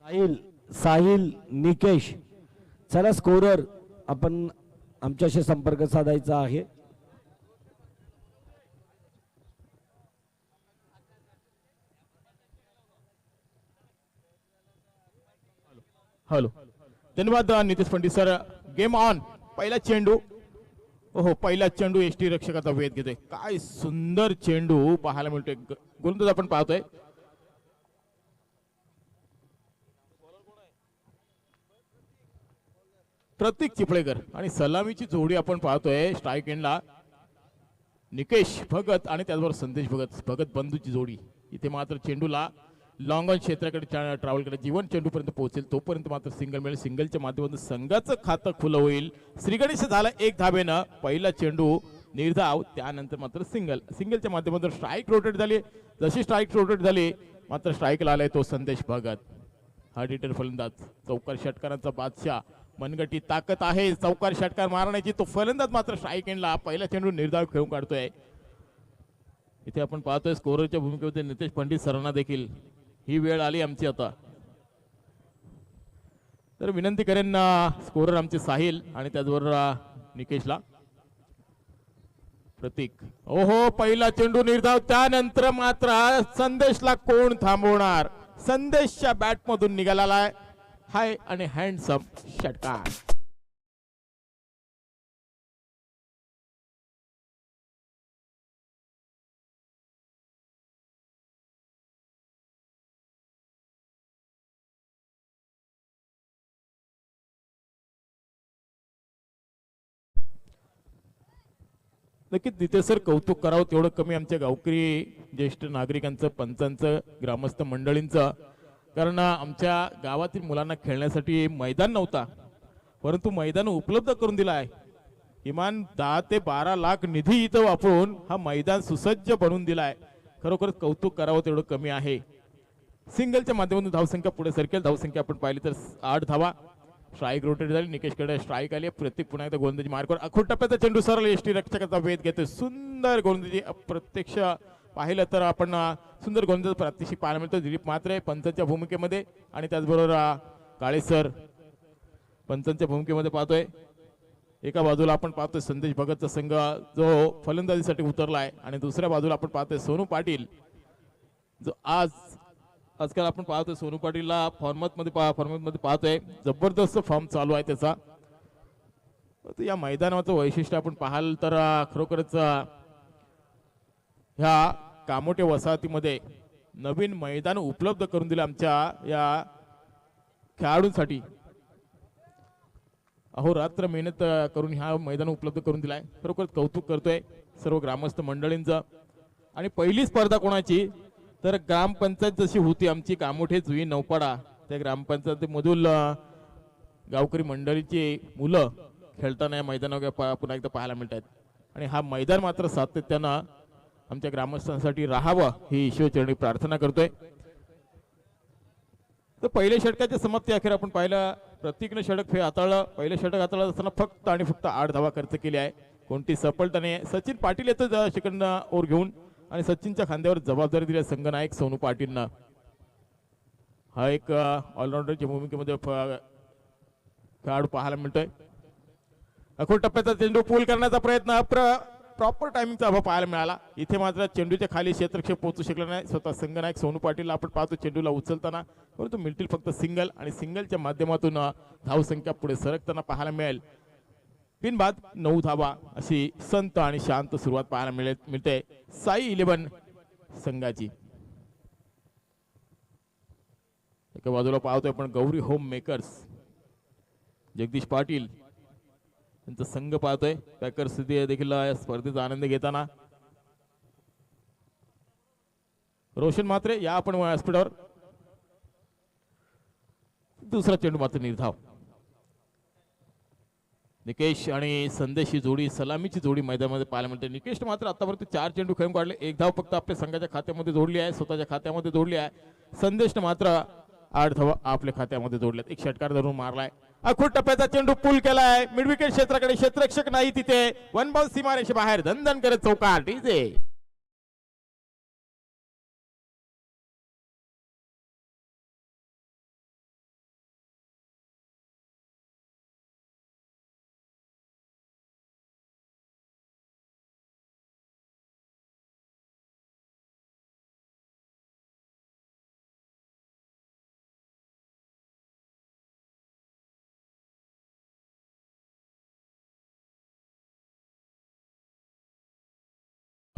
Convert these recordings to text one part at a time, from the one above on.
साहिल साहिल निकेश, चला स्कोरर आपण आमच्याशी संपर्क साधायचा आहे. हॅलो, धन्यवाद Nitesh Pandit sir. Game on. पहिला चेंडू. ओहो, पहिला चेंडू एसटी रक्षकाचा वेध घेतोय. काय सुंदर चेंडू पाहायला मिळतोय. गोलंदाज आपण पाहतोय. प्रतीक चिपळेकर आणि सलामीची जोडी आपण पाहतोय. स्ट्राईक एंडला निकेश भगत आणि त्याचबरोबर संदेश भगत, भगत बंधूची जोडी. इथे मात्र चेंडूला लॉंग ऑन क्षेत्राकडे ट्रॅव्हल करत जीवन चेंडू पर्यंत पोहोचेल तोपर्यंत मात्र सिंगल मिळेल. सिंगलच्या माध्यमातून संघाचं खातं खुलं होईल. श्रीगणेश झाला एक धावेनं. पहिला चेंडू निर्धाव, त्यानंतर मात्र सिंगल. सिंगलच्या माध्यमातून स्ट्राईक रोटेट झाली. जशी स्ट्राईक रोटेट झाली मात्र स्ट्राईकला आलाय तो संदेश भगत. हा डिटर फलंदाज, चौकार षटकारांचा बादशाह, मनगटी ताकद आहे चौकार षटकार मारण्याची. तो फलंदाज मात्र स्ट्राईक एंडला पहिला चेंडू निर्धाव खेळून काढतोय. इथे आपण पाहतोय स्कोररच्या भूमिकेमध्ये नितेश पंडित सरांना देखील ही वेळ आली आमची आता. तर विनंती करेन स्कोरर आमचे साहिल आणि त्याचबरोबर निकेशला. प्रतीक, ओहो, पहिला चेंडू निर्धाव. त्यानंतर मात्र संदेशला कोण थांबवणार. संदेशच्या बॅट मधून निघाला हाय आणि हँडसम षटकार. नक्कीच नितेश सर, कौतुक करावं तेवढं कमी आमच्या गावकरी ज्येष्ठ नागरिकांचं, पंचांचं, ग्रामस्थ मंडळींचं. कारण आमच्या गावातील मुलांना खेळण्यासाठी मैदान नव्हता, परंतु मैदान उपलब्ध करून दिला आहे. किमान 10 ते 12 लाख निधी इथं वापरून हा मैदान सुसज्ज बनवून दिलाय. खरोखरच कौतुक करावं तेवढं कमी आहे. सिंगलच्या माध्यमातून धावसंख्या पुढे सरकेल. धावसंख्या आपण पाहिली तर 8 धावा. स्ट्राईक रोटेट झाली. निकेशकडे स्ट्राईक आली. प्रत्येक पुन्हा एकदा गोलंदाजी मार्कवर अखोट टप्प्याचा चेंडू सरळ एसटी रक्षकाचा वेध घेतोय. सुंदर गोलंदाजी. अप्रत्यक्ष पाहिलं तर आपण सुंदर गोलंदाज प्रात्यक्षिक पाहायला मिळतो. दिलीप म्हात्रे पंचांच्या भूमिकेमध्ये आणि त्याचबरोबर काळे सर पंचांच्या भूमिकेमध्ये पाहतोय. एका बाजूला आपण पाहतोय संदेश भगतचा संघ जो फलंदाजीसाठी उतरला आहे आणि दुसऱ्या बाजूला आपण पाहतोय सोनू पाटील, जो आजकाल आपण पाहतोय सोनू पाटीलला फॉर्ममध्ये पाहतोय. जबरदस्त फॉर्म चालू आहे त्याचा. या मैदानाचं वैशिष्ट्य आपण पाहाल तर खरोखरच ह्या कामोटे वसाहतीमध्ये नवीन मैदान उपलब्ध करून दिलं आमच्या या खेळाडूंसाठी. अहोरात्र मेहनत करून ह्या मैदान उपलब्ध करून दिलाय. खरोखरच कौतुक करतोय सर्व ग्रामस्थ मंडळींचं. आणि पहिली स्पर्धा कोणाची तर ग्रामपंचायत जशी होती आमची कामोठे जुई नौपाडा, त्या ग्रामपंचायतीमधून गावकरी मंडळीची मुलं खेळताना या मैदानावर पुन्हा एकदा पाहायला मिळतात. आणि हा मैदान मात्र सातत्यानं आमच्या ग्रामस्थांसाठी राहावं ही ईश्वरचरणी प्रार्थना करतोय. तर पहिल्या षटकाच्या समाप्ती अखेर आपण पाहिलं प्रतीकनं षटक हाताळलं. पहिलं षटक हाताळत असताना फक्त आणि फक्त 8 धावा खर्च केली आहे. कोणती सफलता नाही. सचिन पाटील येतं सेकंड ओव्हर घेऊन आणि सचिनच्या खांद्यावर जबाबदारी दिली संघनायक सोनू पाटीलनं. हा एक ऑलराऊंडरच्या भूमिकेमध्ये खेळाडू पाहायला मिळतोय. अखोट टप्प्याचा चेंडू पूल करण्याचा प्रयत्न प्रॉपर टायमिंगचा अभाव पाहायला मिळाला. इथे मात्र चेंडूच्या खाली क्षेत्रक्षेप पोहोचू शकला नाही. स्वतः संघनायक सोनू पाटील आपण पाहतो चेंडूला उचलताना, परंतु मिळतील फक्त सिंगल आणि सिंगलच्या माध्यमातून धावसंख्या पुढे सरकताना पाहायला मिळेल. बिनबाद 9 धावा अशी संत आणि शांत सुरुवात पाहायला मिळते साई 11 संघाची. एका बाजूला पाहतोय आपण गौरी होम मेकर्स जगदीश पाटील त्यांचा संघ पाहतोय. पॅकर्स देखील या स्पर्धेचा आनंद घेताना. रोशन म्हात्रे या आपण व्यासपीठावर. दुसरा चेंडू मात्र निर्धाव. निकेश आणि संदेश ही जोडी, सलामीची जोडी मैदानामध्ये पाहायला मिळते. निकेश मात्र आतापर्यंत 4 चेंडू खेळून काढले. 1 धाव फक्त आपल्या संघाच्या खात्यामध्ये जोडली आहे, स्वतःच्या खात्यामध्ये जोडली आहे. संदेशने मात्र 8 धावा आपल्या खात्यामध्ये जोडल्यात. एक षटकार धरून मारलाय. अखोट टप्प्याचा चेंडू पूल केलाय. मिड विकेट क्षेत्राकडे. क्षेत्ररक्षक नाही तिथे. वन बॉल सीमारेषे बाहेर धनधन करत चौकार. डीजे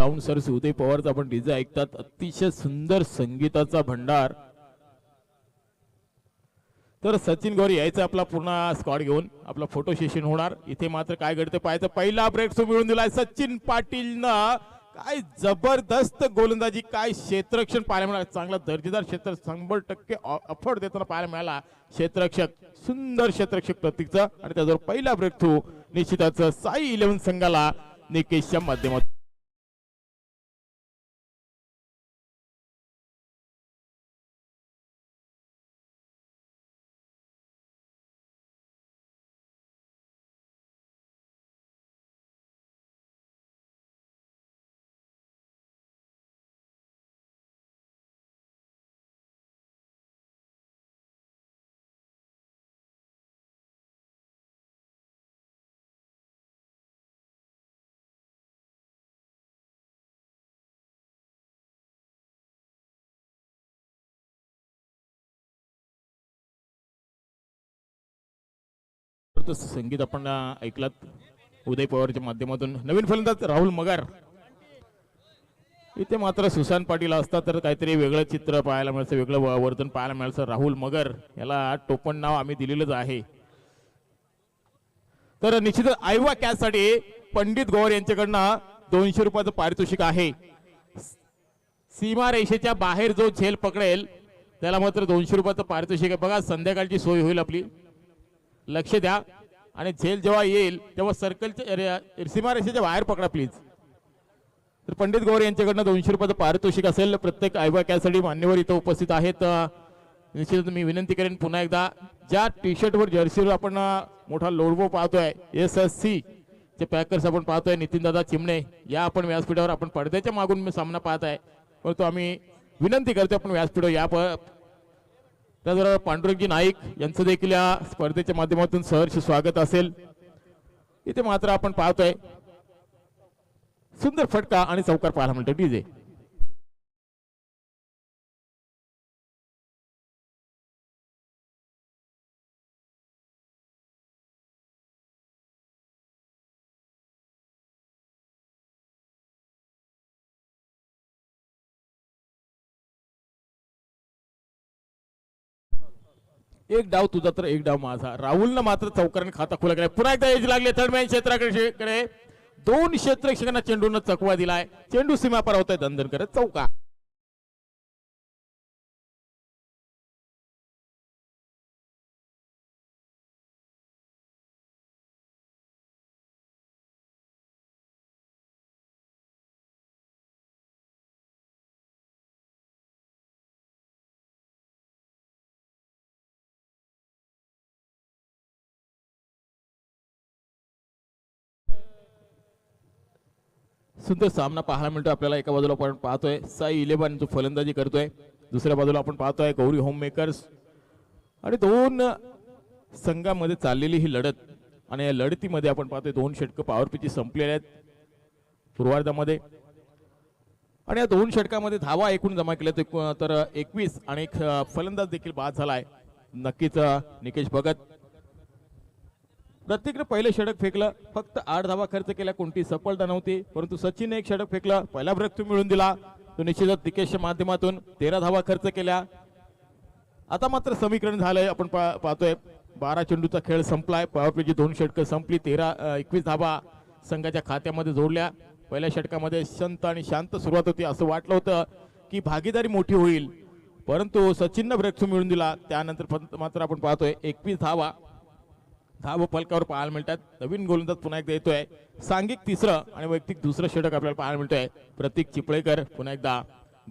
राऊंड सर उदय पवारचा आपण डीजे ऐकतात. अतिशय सुंदर संगीताचा भंडार. तर सचिन गौरी यायचा आपला पूर्ण स्क्वॉड घेऊन आपला फोटो सेशन होणार. इथे मात्र काय घडते पाहायचं. पहिला ब्रेक तो मिळून दिलाय सचिन पाटीलनं. काय जबरदस्त गोलंदाजी, काय क्षेत्ररक्षण पाहायला मिळालं. चांगला दर्जेदार क्षेत्र 100% अफोर्ड देताना पाहायला मिळाला. क्षेत्ररक्षक, सुंदर क्षेत्ररक्षक प्रतीकचा. आणि त्याच्यावर पहिला ब्रेक थ्रू निश्चितच साई 11 संघाला निकेशच्या माध्यमातून. संगीत आपण ऐकलात उदय पवारच्या माध्यमातून. नवीन फलंदाज राहुल मगर. इथे मात्र सुशांत पाटील असतात तर काहीतरी वेगळं चित्र पाहायला मिळतं, वेगळं वर्तन पाहायला मिळतं. राहुल मगर याला टोपण नाव आम्ही दिलेलंच आहे. तर निश्चितच आयवा कॅच साठी पंडित गौर यांच्याकडनं 200 रुपयाचं पारितोषिक आहे. सीमा रेषेच्या बाहेर जो झेल पकडेल त्याला मात्र 200 रुपयाचं पारितोषिक आहे. बघा संध्याकाळची सोय होईल आपली, लक्ष द्या. आणि झेल जेव्हा येईल तेव्हा सर्कलच्या सीमा रेषेच्या बाहेर पकडा प्लीज. तर पंडित गौर यांच्याकडनं 200 रुपयाचं पारितोषिक असेल. प्रत्येक आयवा कॅचसाठी मान्यवर इथं उपस्थित आहेत. निश्चितच मी विनंती करेन पुन्हा एकदा, ज्या टी शर्टवर जर्सीवर आपण मोठा लोगो पाहतोय SSC चे पॅकर्स आपण पाहतोय, नितीनदादा चिमणे या आपण व्यासपीठावर आपण पडद्याच्या मागून मी सामना पाहत आहे. परंतु आम्ही विनंती करतो आपण व्यासपीठावर या. त्याचबरोबर पांडुरंगजी नाईक यांचं देखील या स्पर्धेच्या माध्यमातून सहर्ष स्वागत असेल. इथे मात्र आपण पाहतोय सुंदर फटका आणि चौकार पाहायला मिळतो. डीजे एक डाव तुझा तर एक डाव माझा. राहुलनं मात्र चौकाराने खाता खुला केला. पुन्हा एकदा एज लागले थर्डमॅन क्षेत्राकडे. 2 क्षेत्ररक्षकांना चेंडून चकवा दिलाय. चेंडू सीमा पार होतोय. दंदन करत चौका. सुंदर सामना पाहायला मिळतो आपल्याला. एका बाजूला आपण पाहतोय साई 11 जो फलंदाजी करतोय, दुसऱ्या बाजूला आपण पाहतोय गौरी होम मेकर्स. आणि 2 संघामध्ये चाललेली ही लढत. आणि या लढतीमध्ये आपण पाहतोय 2 षटकं पॉवर पिचची संपलेल्या आहेत पूर्वार्धामध्ये. आणि या 2 षटकामध्ये धावा एकूण जमा केल्या तर 21 आणि एक फलंदाज देखील बाद झालाय. नक्कीच निकेश भगत प्रत्येकाने पहिले षटक फेकलं, फक्त 8 धावा खर्च केल्या, कोणती सफलता नव्हती. परंतु सचिनने एक षटक फेकलं, पहिला ब्रेक तो मिळून दिला. तो निश्चितच निकेशच्या माध्यमातून 13 धावा खर्च केल्या. आता मात्र समीकरण झालंय. आपण पाहतोय 12 चेंडूचा खेळ संपलाय. पॉवर प्लेची 2 षटकं संपली. 21 धावा संघाच्या खात्यामध्ये जोडल्या. पहिल्या षटकामध्ये संत आणि शांत सुरुवात होती. असं वाटलं होतं की भागीदारी मोठी होईल, परंतु सचिननं ब्रेक मिळून दिला. त्यानंतर मात्र आपण पाहतोय 21 धावा फलकावर पाहायला मिळतात. नवीन गोलंदाज पुन्हा एकदा येतोय. सांघिक तिसरं आणि वैयक्तिक दुसरं षटक आपल्याला पाहायला मिळतोय. प्रतीक चिपळेकर पुन्हा एकदा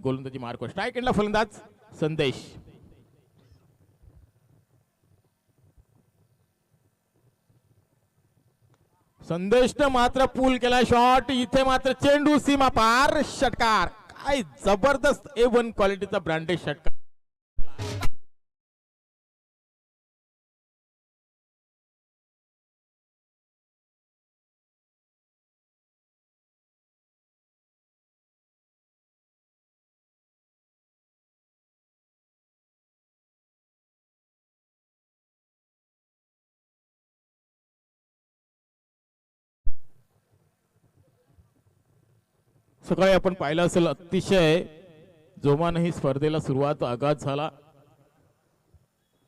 गोलंदाजी मार्क. स्ट्राईक एंडला फलंदाज संदेश. संदेशनं मात्र पूल केला शॉट. इथे मात्र चेंडू सीमा पार. षटकार. काय जबरदस्त A1 क्वालिटीचा ब्रँडेड षटकार. सकाळी आपण पाहिलं असेल अतिशय जोमाने ही स्पर्धेला सुरुवात आघात झाला.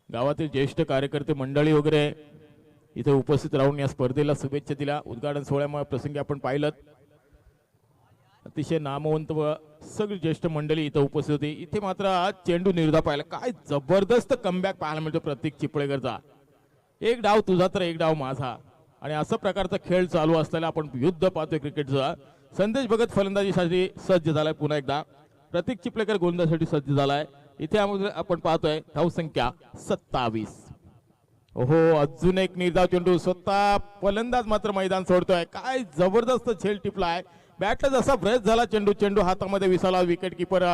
गावातील ज्येष्ठ कार्यकर्ते मंडळी वगैरे इथे उपस्थित राहून या स्पर्धेला शुभेच्छा दिल्या. उद्घाटन सोहळ्यामुळे प्रसंगी आपण पाहिलं अतिशय नामवंत व सगळी ज्येष्ठ मंडळी इथे उपस्थित होती. इथे मात्र आज चेंडू निर्धा पाहिला. काय जबरदस्त कमबॅक पाहायला मिळतो प्रतीक चिपळेकरचा. एक डाव तुझा तर एक डाव माझा आणि असा प्रकारचा खेळ चालू असलेला आपण युद्ध पाहतोय क्रिकेटचा. संदेश भगत फलंदाजीसाठी सज्ज झालाय पुन्हा एकदा. प्रतीक चिपळेकर गोलंदाजीसाठी सज्ज झालाय. इथे आपण पाहतोय धावसंख्या 27. ओहो अजून एक निर्धाव चेंडू. स्वतः फलंदाज मात्र मैदान सोडतोय. काय जबरदस्त झेल टिपलाय. बॅटला जसा ब्रेस झाला चेंडू हातामध्ये विसावला विकेट किपर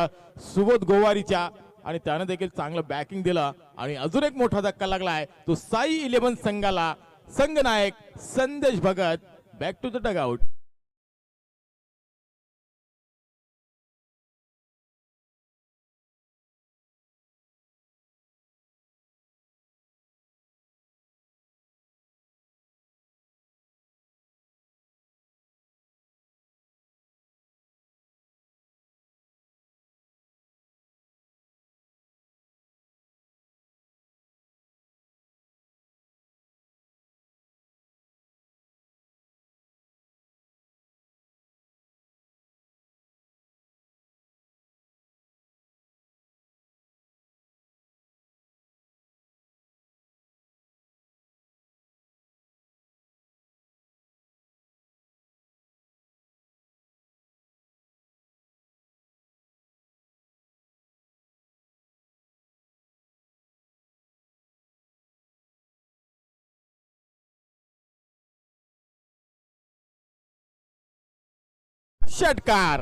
सुबोध गोवारीच्या आणि त्याने देखील चांगलं बॅकिंग दिलं आणि अजून एक मोठा धक्का लागलाय तो साई 11 संघाला. संघनायक Sandesh Bhagat back to the dugout. षटकार.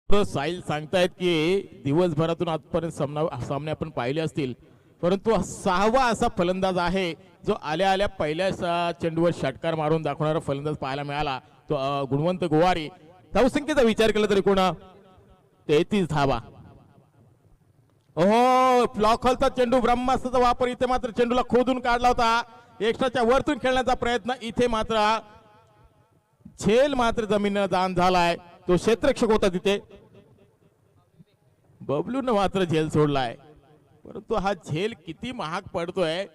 साहिल सांगतायत की दिवसभरातून आजपर्यंत सामने आपण पाहिले असतील परंतु 6वा असा फलंदाज आहे जो आल्या आल्या पहिल्या चेंडूवर षटकार मारून दाखवणारा फलंदाज पाहायला मिळाला तो गुणवंत गोवारी. धावसंख्येचा विचार केला तरी कोणा 33 धावा. ओहो फ्लॉक हॉलचा चेंडू ब्रह्मास्त्राचा वापर. इथे मात्र चेंडूला खोदून काढला होता. एक्स्ट्राच्या वरतून खेळण्याचा प्रयत्न. इथे मात्र झेल मात्र जमिनीला दान झालाय. तो क्षेत्ररक्षक होता तिथे. बबलून मात्र झेल सोडलाय परंतु हा झेल किती महाग पडतोय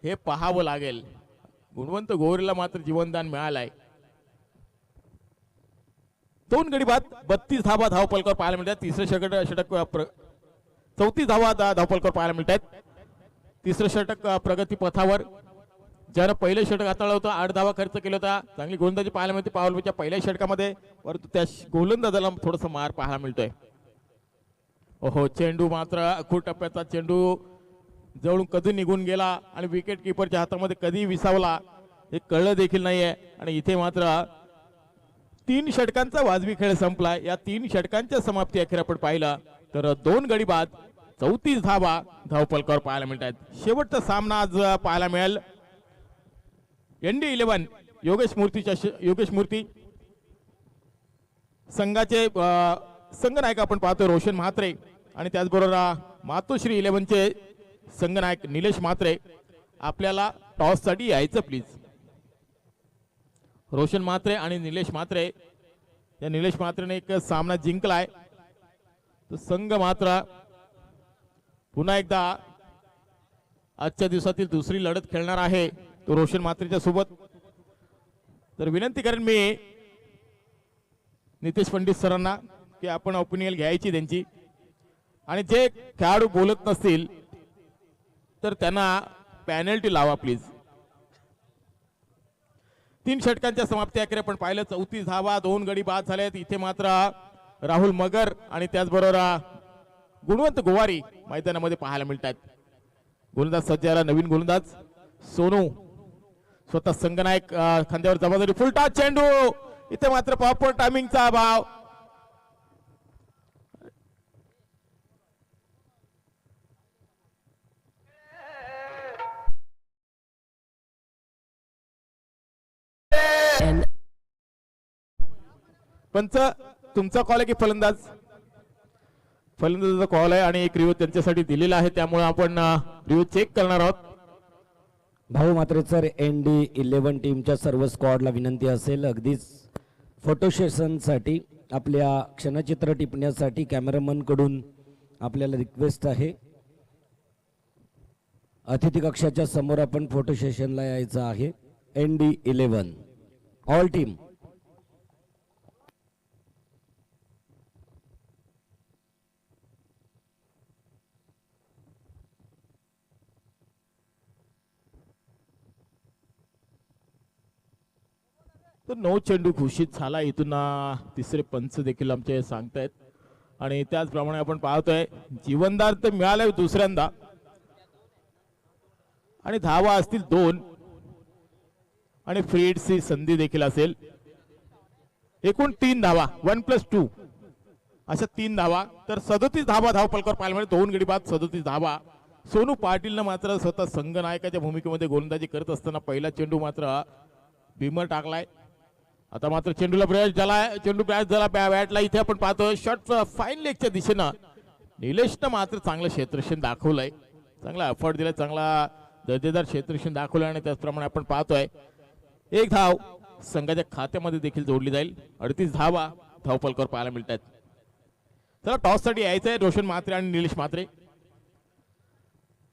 हे पाहावं लागेल. गुणवंत गोवरीला मात्र जीवनदान मिळालंय. 2 गडी बाद 32 धावा धावपलकर पाहायला मिळतात. तिसरे षटक 34 धावा धावपलकर पाहायला मिळतात. तिसरं षटक प्रगती पथावर. ज्यानं पहिलं षटक हाताळलं होतं 8 धावा खर्च केला होता. चांगली गोलंदाजी पाहायला मिळते पावलच्या पहिल्या षटकामध्ये परंतु त्या गोलंदाजाला थोडासा मार पाहायला मिळतोय. ओहो चेंडू मात्र अखूट टप्प्याचा चेंडू जवळून कधी निघून गेला आणि विकेट किपरच्या हातामध्ये कधी विसावला हे कळलं देखील नाहीये. आणि इथे मात्र 3 षटकांचा वाजवी खेळ संपला. या 3 षटकांच्या समाप्ती अखेर आपण पाहिलं तर 2 गडी बाद 34 धावा धावपलकर पाहायला मिळतात. शेवटचा सामना आज पाहायला मिळेल ND11 योगेश मूर्ती संघाचे संघनायक आपण पाहतो रोशन म्हात्रे आणि त्याचबरोबर मातोश्री 11 चे संघनायक निलेश म्हात्रे. आपल्याला टॉस साठी यायचं प्लीज. रोशन म्हात्रे आणि निलेश म्हात्रे. या निलेश म्हात्रेने एक सामना जिंकलाय. तो संघ मात्र पुन्हा एकदा आजच्या दिवसातील दुसरी लढत खेळणार आहे तो रोशन म्हात्रेच्या सोबत. तर विनंती करेन मी नितेश पंडित सरांना की आपण ओपिनियन घ्यायची त्यांची आणि जे खेळाडू बोलत नसतील तर त्यांना पॅनल्टी लावा प्लीज. 3 षटकांच्या समाप्ती अखेर आपण पाहिलं 34 धावा 2 गडी बाद झालेत. इथे मात्र राहुल मगर आणि त्याचबरोबर गुणवंत गोवारी मैदानामध्ये पाहायला मिळतात. गोलंदाज सज्जाला नवीन गोलंदाज सोनू स्वतः संघनायक खांद्यावर जबाबदारी. फुलटा चेंडू इथे मात्र प्रॉपर टायमिंगचा अभाव. पंच तुमचा कॉल आहे की फलंदाज? फलंदाजाचा कॉल आहे आणि एक रिव्ह्यू त्यांच्यासाठी दिलेला आहे, त्यामुळे आपण रिव्ह्यू चेक करणार आहोत. भाऊ मात्रे सर, ND11 टीमच्या सर्व स्क्वॉडला विनंती असेल, अगदीच फोटो सेशनसाठी आपल्या क्षणचित्र टिपण्यासाठी कॅमेरामन कडून आपल्याला रिक्वेस्ट आहे. अतिथी कक्षाच्या समोर आपण फोटो सेशनला यायचं आहे. ND11 all team. तर 9 चेंडू घोषित झाला. इथून तिसरे पंच देखील आमचे सांगतायत आणि त्याचप्रमाणे आपण पाहतोय जीवनदार तर मिळाले दुसऱ्यांदा आणि धावा असतील 2 आणि फ्रीडची संधी देखील असेल. एकूण 3 धावा 1+2 अशा 3 धावा. तर 37 धावा धावफलकावर पाहायला मिळेल. 2 गडी बाद 37 धावा. सोनू पाटीलनं मात्र स्वतः संघनायकाच्या भूमिकेमध्ये गोलंदाजी करत असताना पहिला चेंडू मात्र भीमर टाकलाय. आता मात्र चेंडूला प्रयास झाला. चेंडू प्रयास झाला बॅटला. इथे आपण पाहतो शॉट फाईन लेगच्या दिशेनं निलेशनं मात्र चांगलं क्षेत्ररक्षण दाखवलंय, चांगला एफर्ट दिलाय, चांगला दर्जेदार क्षेत्ररक्षण दाखवलं आणि त्याचप्रमाणे आपण पाहतोय एक धाव संघाच्या खात्यामध्ये देखील जोडली जाईल. 38 धावा धावफलकावर पाहायला मिळत आहेत. चला टॉस साठी यायचंय रोशन म्हात्रे आणि निलेश म्हात्रे.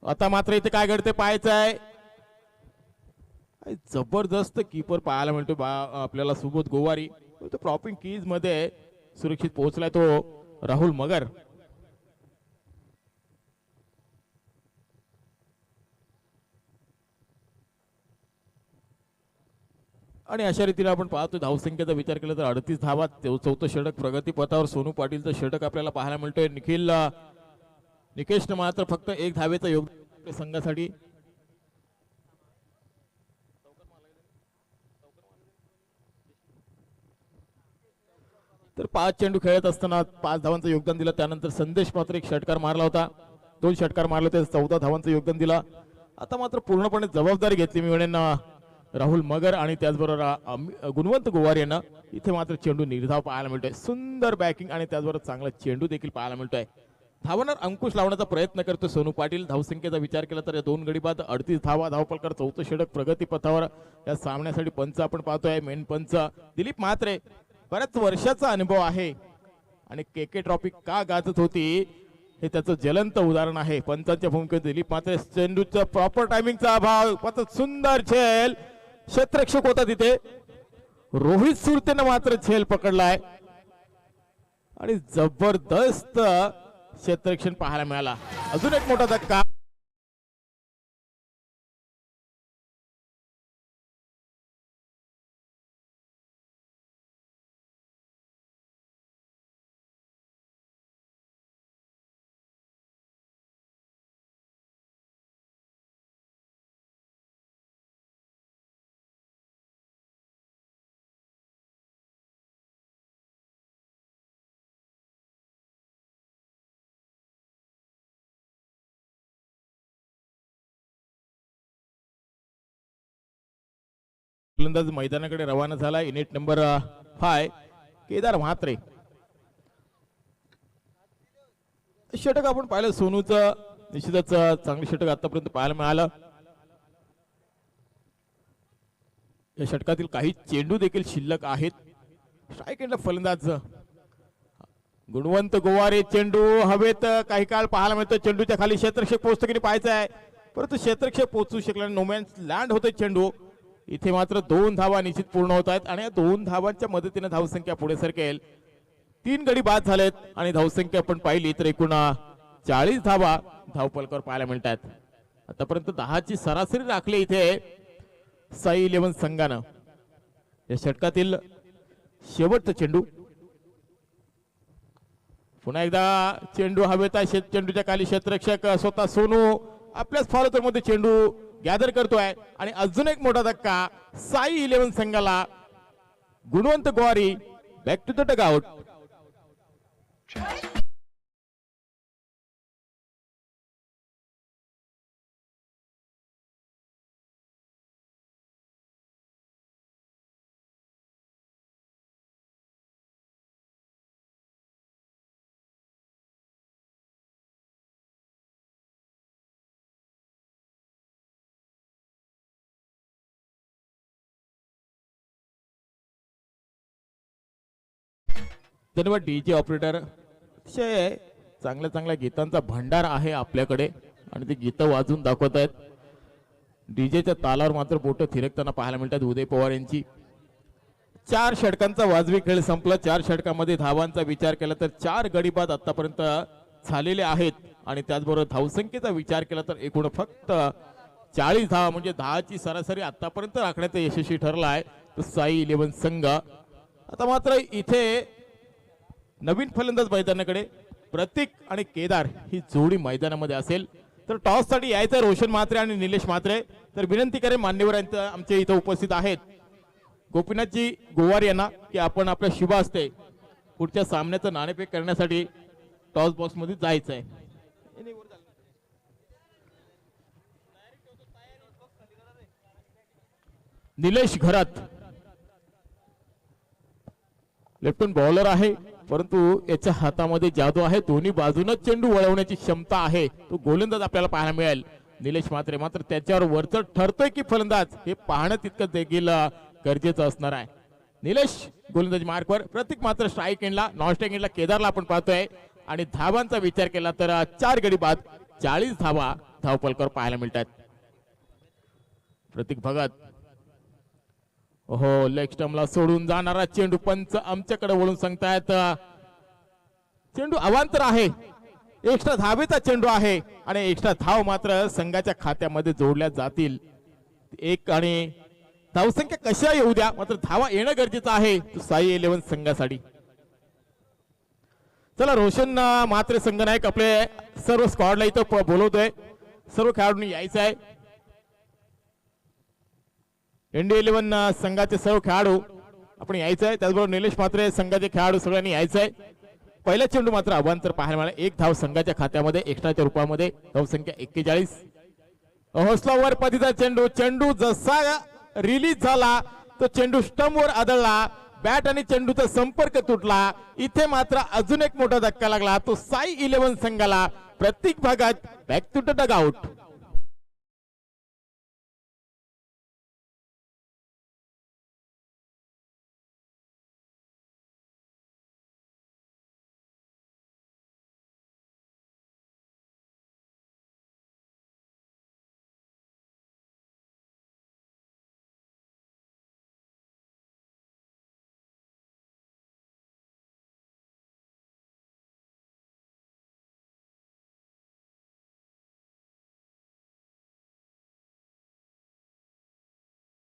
आता मात्र इथे काय घडते पाहायचं आहे. जबरदस्त कीपर पाहायला मिळतो आपल्याला सुबोध गोवारी. तो प्रॉपिंग कीज मध्ये सुरक्षित पोहोचलाय तो राहुल मगर. आणि अशा रीतीने आपण पाहतो धावसंख्येचा विचार केला तर 38 धावा, 4थं षटक प्रगती पथावर सोनू पाटीलचं षटक आपल्याला पाहायला मिळतोय. निकेशनं मात्र फक्त 1 धावेचं योगदान संघासाठी. तर 5 चेंडू खेळत असताना 5 धावांचं योगदान दिलं. त्यानंतर संदेश मात्र 1 षटकार मारला होता, 2 षटकार मारले होते, 14 धावांचं योगदान दिलं. आता मात्र पूर्णपणे जबाबदारी घेतली मी म्हणेन राहुल मगर आणि त्याचबरोबर गुणवंत गोवार यांना. इथे मात्र चेंडू निर्धाव पाहायला मिळतोय. सुंदर बॅकिंग आणि त्याचबरोबर चांगला चेंडू देखील पाहायला मिळतोय. धावांवर अंकुश लावण्याचा प्रयत्न करतो सोनू पाटील. धावसंख्येचा विचार केला तर 2 गडी बाद 38 धावा धावफलकावर 4थं षटक प्रगती पथावर. या सामन्यासाठी पंच आपण पाहतोय मेन पंच दिलीप म्हात्रे. बऱ्याच वर्षाचा अनुभव आहे आणि KK ट्रॉफी का गाजत होती हे त्याचं ज्वलंत उदाहरण आहे. पंचांच्या भूमिकेत दिलीप म्हात्रे. चेंडूचा प्रॉपर टायमिंगचा अभाव. सुंदर झेल, क्षेत्ररक्षक होता तिथे रोहित सुरतेनं मात्र झेल पकडलाय आणि जबरदस्त क्षेत्ररक्षण पाहायला मिळाला. अजून एक मोठा धक्का. फलंदाज मैदानाकडे रवाना झाला. Unit number 5 Kedar Mhatre. षटक आपण पाहिलं सोनूचं निश्चितच चांगलं षटक आतापर्यंत पाहायला मिळालं. या षटकातील काही चेंडू देखील शिल्लक आहेत. स्ट्राईक एंडला फलंदाज गुणवंत गोवारे. चेंडू हवेत काही काळ पाहायला मिळतो. चेंडूच्या खाली क्षेत्ररक्षक पोहोचतो की पाहायचं आहे, परंतु क्षेत्ररक्षक पोहोचू शकला. नोमॅन्स लँड होते चेंडू. इथे मात्र 2 धावा निश्चित पूर्ण होत आहेत आणि या 2 धावांच्या मदतीने धावसंख्या पुढे सरकेल. 3 गडी बाद झालेत आणि धावसंख्या आपण पाहिली तर एकूण 40 धावा धावफलकावर पाहायला मिळतात. आतापर्यंत 10ची सरासरी राखली इथे साई 11 संघानं. या षटकातील शेवटचा चेंडू. पुन्हा एकदा चेंडू हवेत आहे. चेंडूच्या खाली क्षेत्ररक्षक स्वतः सोनू आपल्याच फॉलोतर मध्ये चेंडू गॅदर करतोय आणि अजून एक मोठा धक्का साई 11 संघाला. Gunwant Gowari back to the dugout. धन्यवाद डीजे ऑपरेटर. अतिशय चांगल्या चांगल्या गीतांचा भंडार आहे आपल्याकडे आणि ते गीतं वाजून दाखवत आहेत. डीजेच्या तालावर मात्र बोटं थिरकताना पाहायला मिळतात उदय पवार यांची. 4 षटकांचा वाजवी खेळ संपला. 4 षटकामध्ये धावांचा विचार केला तर 4 गडी बाद आतापर्यंत झालेले आहेत आणि त्याचबरोबर धावसंख्येचा विचार केला तर एकूण फक्त 40 धावा म्हणजे 10ची सरासरी आतापर्यंत राखण्याचा यशस्वी ठरला आहे तो साई इलेव्हन संघ. आता मात्र इथे नवीन फलंदाज मैदानाकडे प्रतीक आणि केदार ही जोडी मैदानामध्ये असेल. तर टॉस साठी यायचं रोशन म्हात्रे आणि निलेश म्हात्रे. तर विनंती करेन मान्यवरांचं आमचे इथं उपस्थित आहेत गोपीनाथजी गोवार यांना की आपण आपल्या शुभ हस्ते पुढच्या सामन्याचं नाणेफेक करण्यासाठी टॉस बॉक्स मध्ये जायचं आहे. निलेश घरात लेफ्ट हँड बॉलर आहे परंतु याच्या हातामध्ये जादू आहे. दोन्ही बाजूने चेंडू वळवण्याची क्षमता आहे. तो गोलंदाज आपल्याला पाहायला मिळेल. निलेश म्हात्रे मात्र त्याच्यावर वरचढ ठरतोय की फलंदाज हे पाहणं तितकं देखील गरजेचं असणार आहे. निलेश गोलंदाज मार्कवर. प्रतीक मात्र स्ट्राईक एंडला. नॉन स्ट्राईक एंडला केदारला आपण पाहतोय आणि धावांचा विचार केला तर 4 गडी बाद 40 धावा धावपलकर पाहायला मिळतात. प्रतीक भगत हो लेग स्टंपला सोडून जाणारा चेंडू पंच आमच्याकडे वळून सांगतायत चेंडू अवांतर आहे. एक्स्ट्रा धावेचा चेंडू आहे आणि एक्स्ट्रा धाव मात्र संघाच्या खात्यामध्ये जोडल्या जातील. एक आणि धावसंख्या कशा येऊ द्या मात्र धावा येणं गरजेचं आहे साई इलेव्हन संघासाठी. चला रोशन म्हात्रे संघनायक आपले सर्व स्क्वॉडला इथं बोलवतोय. सर्व खेळाडूंनी यायचं आहे. इंडिया इलेव्हन संघाचे सर्व खेळाडू आपण यायचं आहे. त्याचबरोबर निलेश म्हात्रे संघाचे खेळाडू सगळ्यांनी यायचं आहे. पहिला चेंडू मात्र अवांतर पाहायला मिळाला. 1 धाव संघाच्या खात्यामध्ये एक्स्ट्राच्या रूपामध्ये. धावसंख्या 41. हौसलावर पतीचा चेंडू. चेंडू जसा रिलीज झाला तो चेंडू स्टंपवर आदळला. बॅट आणि चेंडूचा संपर्क तुटला. इथे मात्र अजून एक मोठा धक्का लागला तो साई इलेव्हन संघाला. प्रतीक भागात बॅक टू द डगआउट.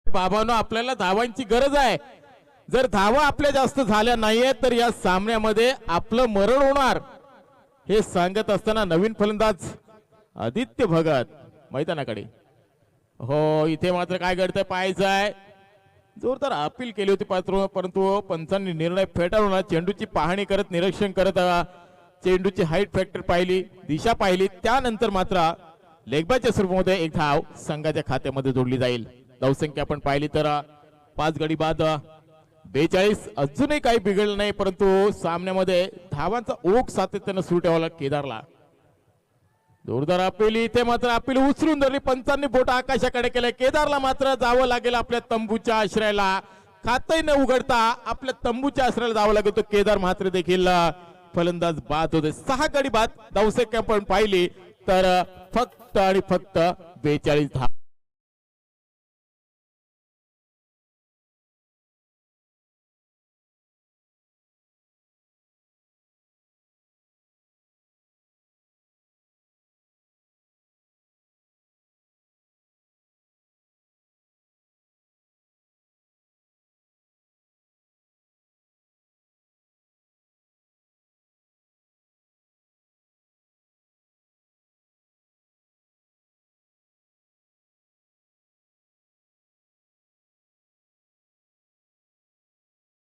बाबांनो आपल्याला धावांची गरज आहे. जर धावा आपल्या जास्त झाल्या नाहीये तर या सामन्यामध्ये आपलं मरण होणार हे सांगत असताना नवीन फलंदाज आदित्य भगत मैदानाकडे. हो इथे मात्र काय घडतंय पाहायचं आहे. जोरदार अपील केली होती परंतु पंचांनी निर्णय फेटाळून चेंडूची पाहणी करत निरीक्षण करत चेंडूची हाईट फॅक्टर पाहिली दिशा पाहिली त्यानंतर मात्र लेगबाच्या स्वरूपामध्ये 1 धाव संघाच्या खात्यामध्ये जोडली जाईल. धावसंख्या आपण पाहिली तर 5 गडी बाद 42. अजूनही काही बिघडलं नाही परंतु सामन्यामध्ये धावांचा ओघ सातत्यानं सुरू ठेवला केदारला. जोरदार अपील. इथे मात्र अपील उचलून धरली. पंचांनी बोट आकाशाकडे केले. केदारला मात्र जावं लागेल आपल्या तंबूच्या आश्रयाला. खातही न उघडता आपल्या तंबूच्या आश्रयाला जावं लागेल. तो केदार मात्र देखील फलंदाज बाद होते. 6 गडी बाद. धावसंख्या आपण पाहिली तर फक्त आणि फक्त 42 धाव.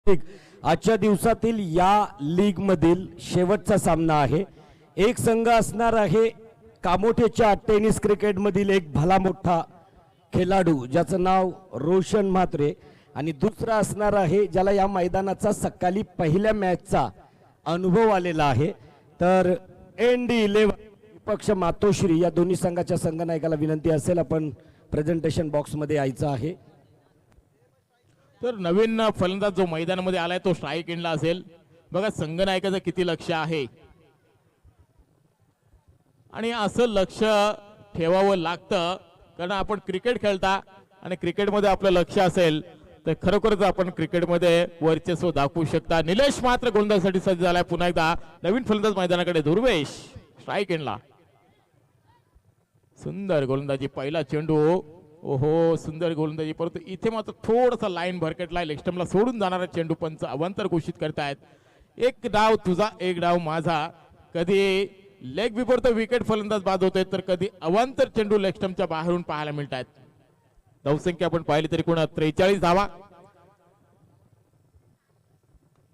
आजच्या दिवसातील या लीग मधील शेवटचा सामना आहे. एक संघ असणार आहे कामोठेच्या टेनिस क्रिकेट मधील एक भला मोठा खेळाडू ज्याचं नाव रोशन म्हात्रे आणि दुसरा असणार आहे ज्याला या मैदानाचा सकाळी पहिल्या मॅचचा अनुभव आलेला आहे. तर ND11 विपक्ष मातोश्री या दोन्ही संघाच्या संघनायकाला विनंती असेल आपण प्रेझेंटेशन बॉक्स मध्ये यायचं आहे. तर नवीन फलंदाज जो मैदानामध्ये आलाय तो स्ट्राईक एंडला असेल. बघा संघनायकाचं किती लक्ष आहे आणि असं लक्ष ठेवावं लागतं कारण आपण क्रिकेट खेळता आणि क्रिकेटमध्ये आपलं लक्ष असेल तर खरोखरच आपण क्रिकेटमध्ये वर्चस्व दाखवू शकता. निलेश मात्र गोलंदाजीसाठी सज्ज झालाय. पुन्हा एकदा नवीन फलंदाज मैदानाकडे. दुर्वेश स्ट्राईक एंडला. सुंदर गोलंदाजी. पहिला चेंडू. ओहो सुंदर गोलंदाजी. परंतु इथे मात्र थोडासा लाईन भरकटलाय. लेगस्टम्पला सोडून जाणारा चेंडू पंच अवांतर घोषित करतायत. एक डाव तुझा एक डाव माझा. कधी लेग बिफोर तर विकेट फलंदाज बाद होते तर कधी अवांतर चेंडू लेगस्टम्पच्या बाहेरून पाहायला मिळत आहेत. धावसंख्या आपण पाहिली तरी कोणा 43 धावा.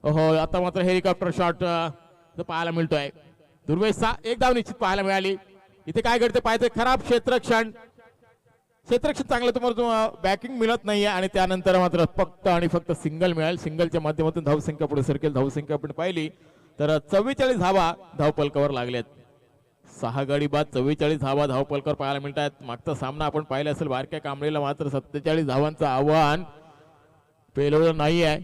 ओहो आता मात्र हेलिकॉप्टर शॉट पाहायला मिळतोय. दुर्वेशचा एक धाव निश्चित पाहायला मिळाली. इथे काय घडते पाहिजे. खराब क्षेत्ररक्षण चांगलं तुम्हाला बॅकिंग मिळत नाहीये आणि त्यानंतर मात्र फक्त आणि फक्त सिंगल मिळेल. सिंगलच्या माध्यमातून धावसंख्या पुढे सरकेल. धावसंख्या आपण पाहिली तर 44 धावा धावपलकावर लागल्यात. 6 गडी बाद 44 धावा धावपलकावर पाहायला मिळतात. मागचा सामना आपण पाहिला असेल बारक्या कांबळेला मात्र 47 धावांचं आव्हान पेलवलं नाही आहे.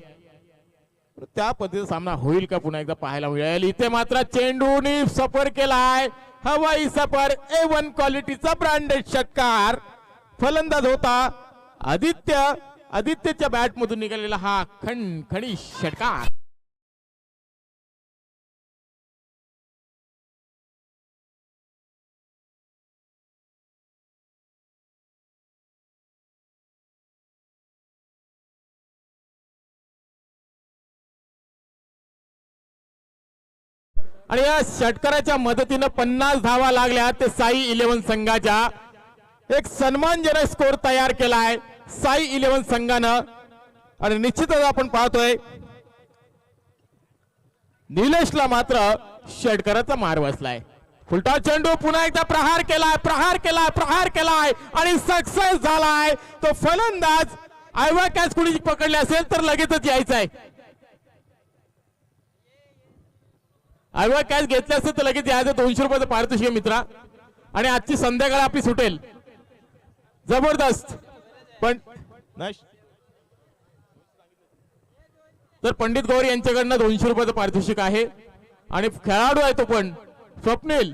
त्या पद्धतीचा सामना होईल का पुन्हा एकदा पाहायला मिळेल. इथे मात्र चेंडूने सफर केलाय. हवाई सफर A1 क्वालिटीचा ब्रँडेड षटकार. फलंदाज होता आदित्यच्या बॅट मधून निघालेला हा खणखणी षटकार. आणि या षटकाराच्या मदतीनं 50 धावा लागल्या. ते साई 11 संघाच्या एक सन्मानजनक स्कोर तयार केलाय साई 11 संघानं. आणि निश्चितच आपण पाहतोय निलेशला मात्र षटकाराचा मार बसलाय. फुलटा चेंडू पुन्हा एकदा प्रहार केलाय आणि सक्सेस झालाय. तो फलंदाज आयवा कॅच कुणी पकडले असेल तर लगेचच यायचा आहे. आयवा कॅच घेतले असेल तर लगेच यायचं. 200 रुपयाचं पारितोषिक मित्रा आणि आजची संध्याकाळ आपली सुटेल. जबरदस्त. पण तर पंडित गौरी यांच्याकडनं 200 रुपयाचं पारितोषिक आहे आणि खेळाडू आहे तो पण स्वप्नील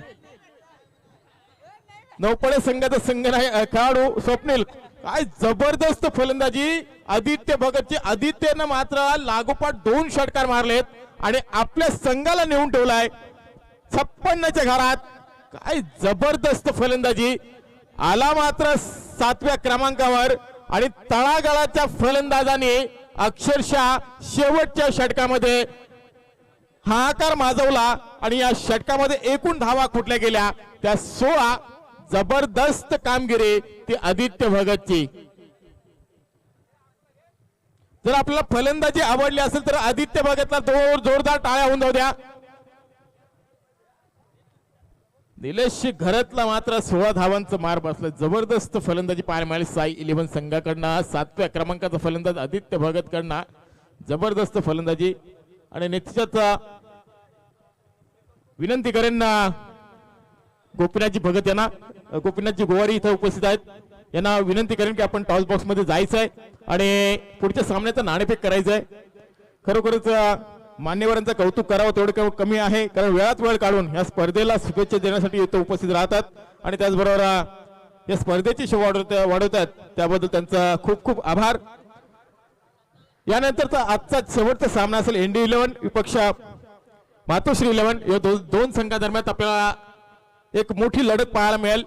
नौपडे संघाचा खेळाडू स्वप्नील. काय जबरदस्त फलंदाजी आदित्य भगतची. आदित्यनं मात्र लागोपाठ 2 षटकार मारलेत आणि आपल्या संघाला नेऊन ठेवलाय 56च्या घरात. काय जबरदस्त फलंदाजी. आला मात्र 7व्या क्रमांकावर आणि तळागाळाच्या फलंदाजाने अक्षरशः शेवटच्या षटकामध्ये हाहाकार माजवला आणि या षटकामध्ये एकूण धावा कुठल्या गेल्या त्या 16. जबरदस्त कामगिरी ती आदित्य भगतची. जर आपल्याला फलंदाजी आवडली असेल तर आदित्य भगतला जोरदार टाळ्या होऊन जाऊ द्या. निलेश घरातला मात्र 16 धावांचं मार बसलं. जबरदस्त फलंदाजी पाहायला मिळाली साई 11 संघाकडनं. 7व्या क्रमांकाचा फलंदाज आदित्य भगत कडनं जबरदस्त फलंदाजी. आणि निश्चितच विनंती करेन गोपीनाथजी भगत यांना, गोपीनाथजी गोवारी इथं उपस्थित आहेत, यांना विनंती करेन की आपण टॉस बॉक्स मध्ये जायचं आहे आणि पुढच्या सामन्याचं नाणेफेक करायचं आहे. खरोखरच मान्यवरांचं कौतुक करावं तेवढं कमी आहे कारण वेळात वेळ काढून या स्पर्धेला शुभेच्छा देण्यासाठी इथं उपस्थित राहतात आणि त्याचबरोबर या स्पर्धेची शोभा वाढवतात त्याबद्दल त्यांचा खूप खूप आभार. यानंतरचा आजचा शेवटचा सामना असेल ND11 विपक्ष मातोश्री 11 या दोन संघादरम्यान आपल्याला एक मोठी लढत पाहायला मिळेल.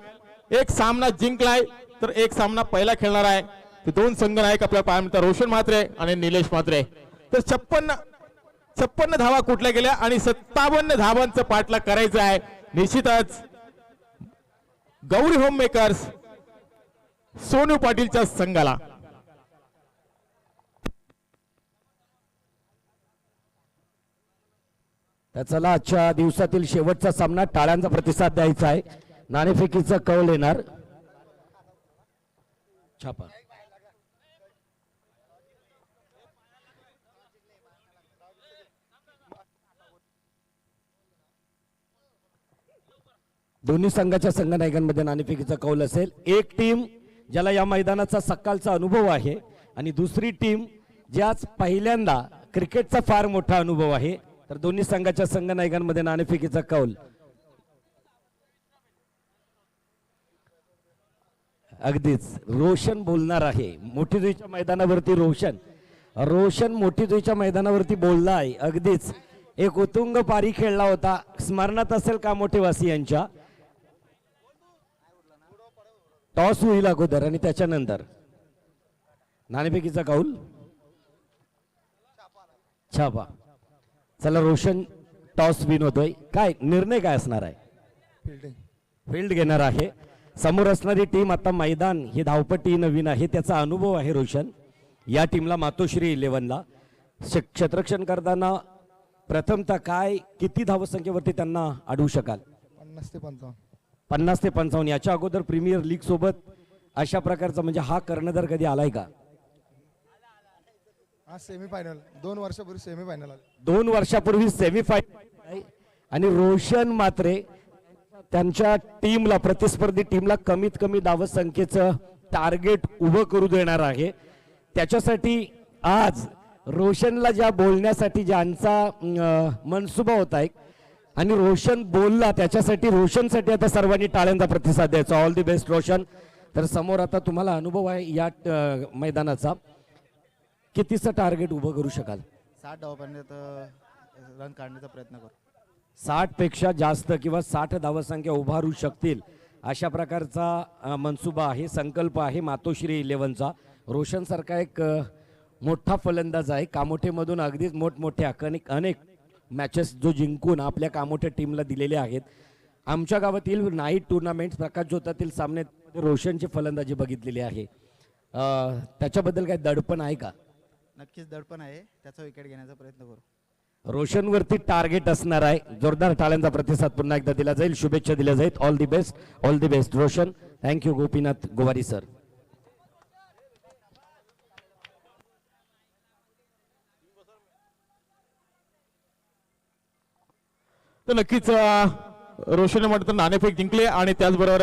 एक सामना जिंकलाय तर एक सामना पहिला खेळणार आहे. ते 2 संघ नायक आपल्याला पाहायला मिळतात रोशन म्हात्रे आणि निलेश म्हात्रे. तर 56 धावा कुठल्या गेल्या आणि 57 धावांचं पाठलाग करायचं आहे. निश्चितच गौरी होम मेकर्स सोनू पाटीलच्या संघाला. तर चला आजच्या दिवसातील शेवटचा सामना टाळ्यांचा प्रतिसाद द्यायचा आहे. नाणेफेकीचा कौल येणार. छापा दोन्ही संघाच्या संघनायकांमध्ये नाणेफेकीचा कौल असेल. एक टीम ज्याला या मैदानाचा सकाळचा अनुभव आहे आणि दुसरी टीम ज्याच पहिल्यांदा क्रिकेटचा फार मोठा अनुभव आहे. तर दोन्ही संघाच्या संघनायकांमध्ये नाणेफेकीचा कौल. अगदीच रोशन बोलणार आहे. मोठीजुईच्या मैदानावरती रोशन मोठीजुईच्या मैदानावरती बोलला आहे. अगदीच एक उत्तुंग पारी खेळला होता. स्मरणात असेल का मोठेवासी. टॉस होईल अगोदर आणि त्याच्यानंतर नाणेफेकीचा कौल. छापा. चला रोशन टॉस विन होतोय. काय निर्णय काय असणार आहे? फील्ड घेणार आहे. समोर असणारी टीम आता मैदान ही धावपट्टी नवीन आहे त्याचा अनुभव आहे रोशन. या टीमला मातोश्री 11ला क्षेत्ररक्षण करताना प्रथमतः काय किती धावसंख्येवरती त्यांना अडवू शकाल? 50 ते 55. याच्या अगोदर प्रीमियर लीग सोबत अशा प्रकारचा म्हणजे हा कर्णधार कधी आलाय का? सेमीफायनल 2 वर्षापूर्वी सेमीफायनल 2 वर्षापूर्वी सेमीफायनल. आणि रोशन मात्रे त्यांच्या टीमला प्रतिस्पर्धी टीमला कमीत कमी धावसंख्येचं टार्गेट उभं करू देणार आहे. त्याच्यासाठी आज रोशनला ज्या बोलण्यासाठी ज्यांचा मनसुबा होता आहे आणि रोशन बोलला त्याच्यासाठी रोशनसाठी आता सर्वांनी टाळ्यांचा प्रतिसाद द्यायचा. All the best Roshan. तर समोर आता तुम्हाला अनुभव आहे या मैदानाचा. कितीचं टार्गेट उभं करू शकाल? 60 धावांपर्यंत रन काढण्याचा प्रयत्न करू. 60 पेक्षा जास्त किंवा 60 धावसंख्या उभारू शकतील अशा प्रकारचा मनसुबा आहे, संकल्प आहे मातोश्री 11चा. रोशन सारखा एक मोठा फलंदाज आहे. कामोठेमधून अगदीच मोठमोठ्या अनेक मॅचेस जो जिंकून आपल्या कामोठ्या टीमला दिलेले आहेत. आमच्या गावातील नाईट टुर्नामेंट प्रकाश जोतातील सामन्यात रोशनची फलंदाजी बघितलेली आहे. त्याच्याबद्दल काय दडपण आहे का? नक्कीच दडपण आहे. त्याचा विकेट घेण्याचा प्रयत्न करू. रोशनवरती टार्गेट असणार आहे. जोरदार टाळ्यांचा प्रतिसाद पुन्हा एकदा दिला जाईल. शुभेच्छा दिल्या जाईल. All the best, all the best Roshan. Thank you Gopinath Gowari sir. तर नक्कीच रोशनने म्हटलं तर नाणेफेक जिंकले आणि त्याचबरोबर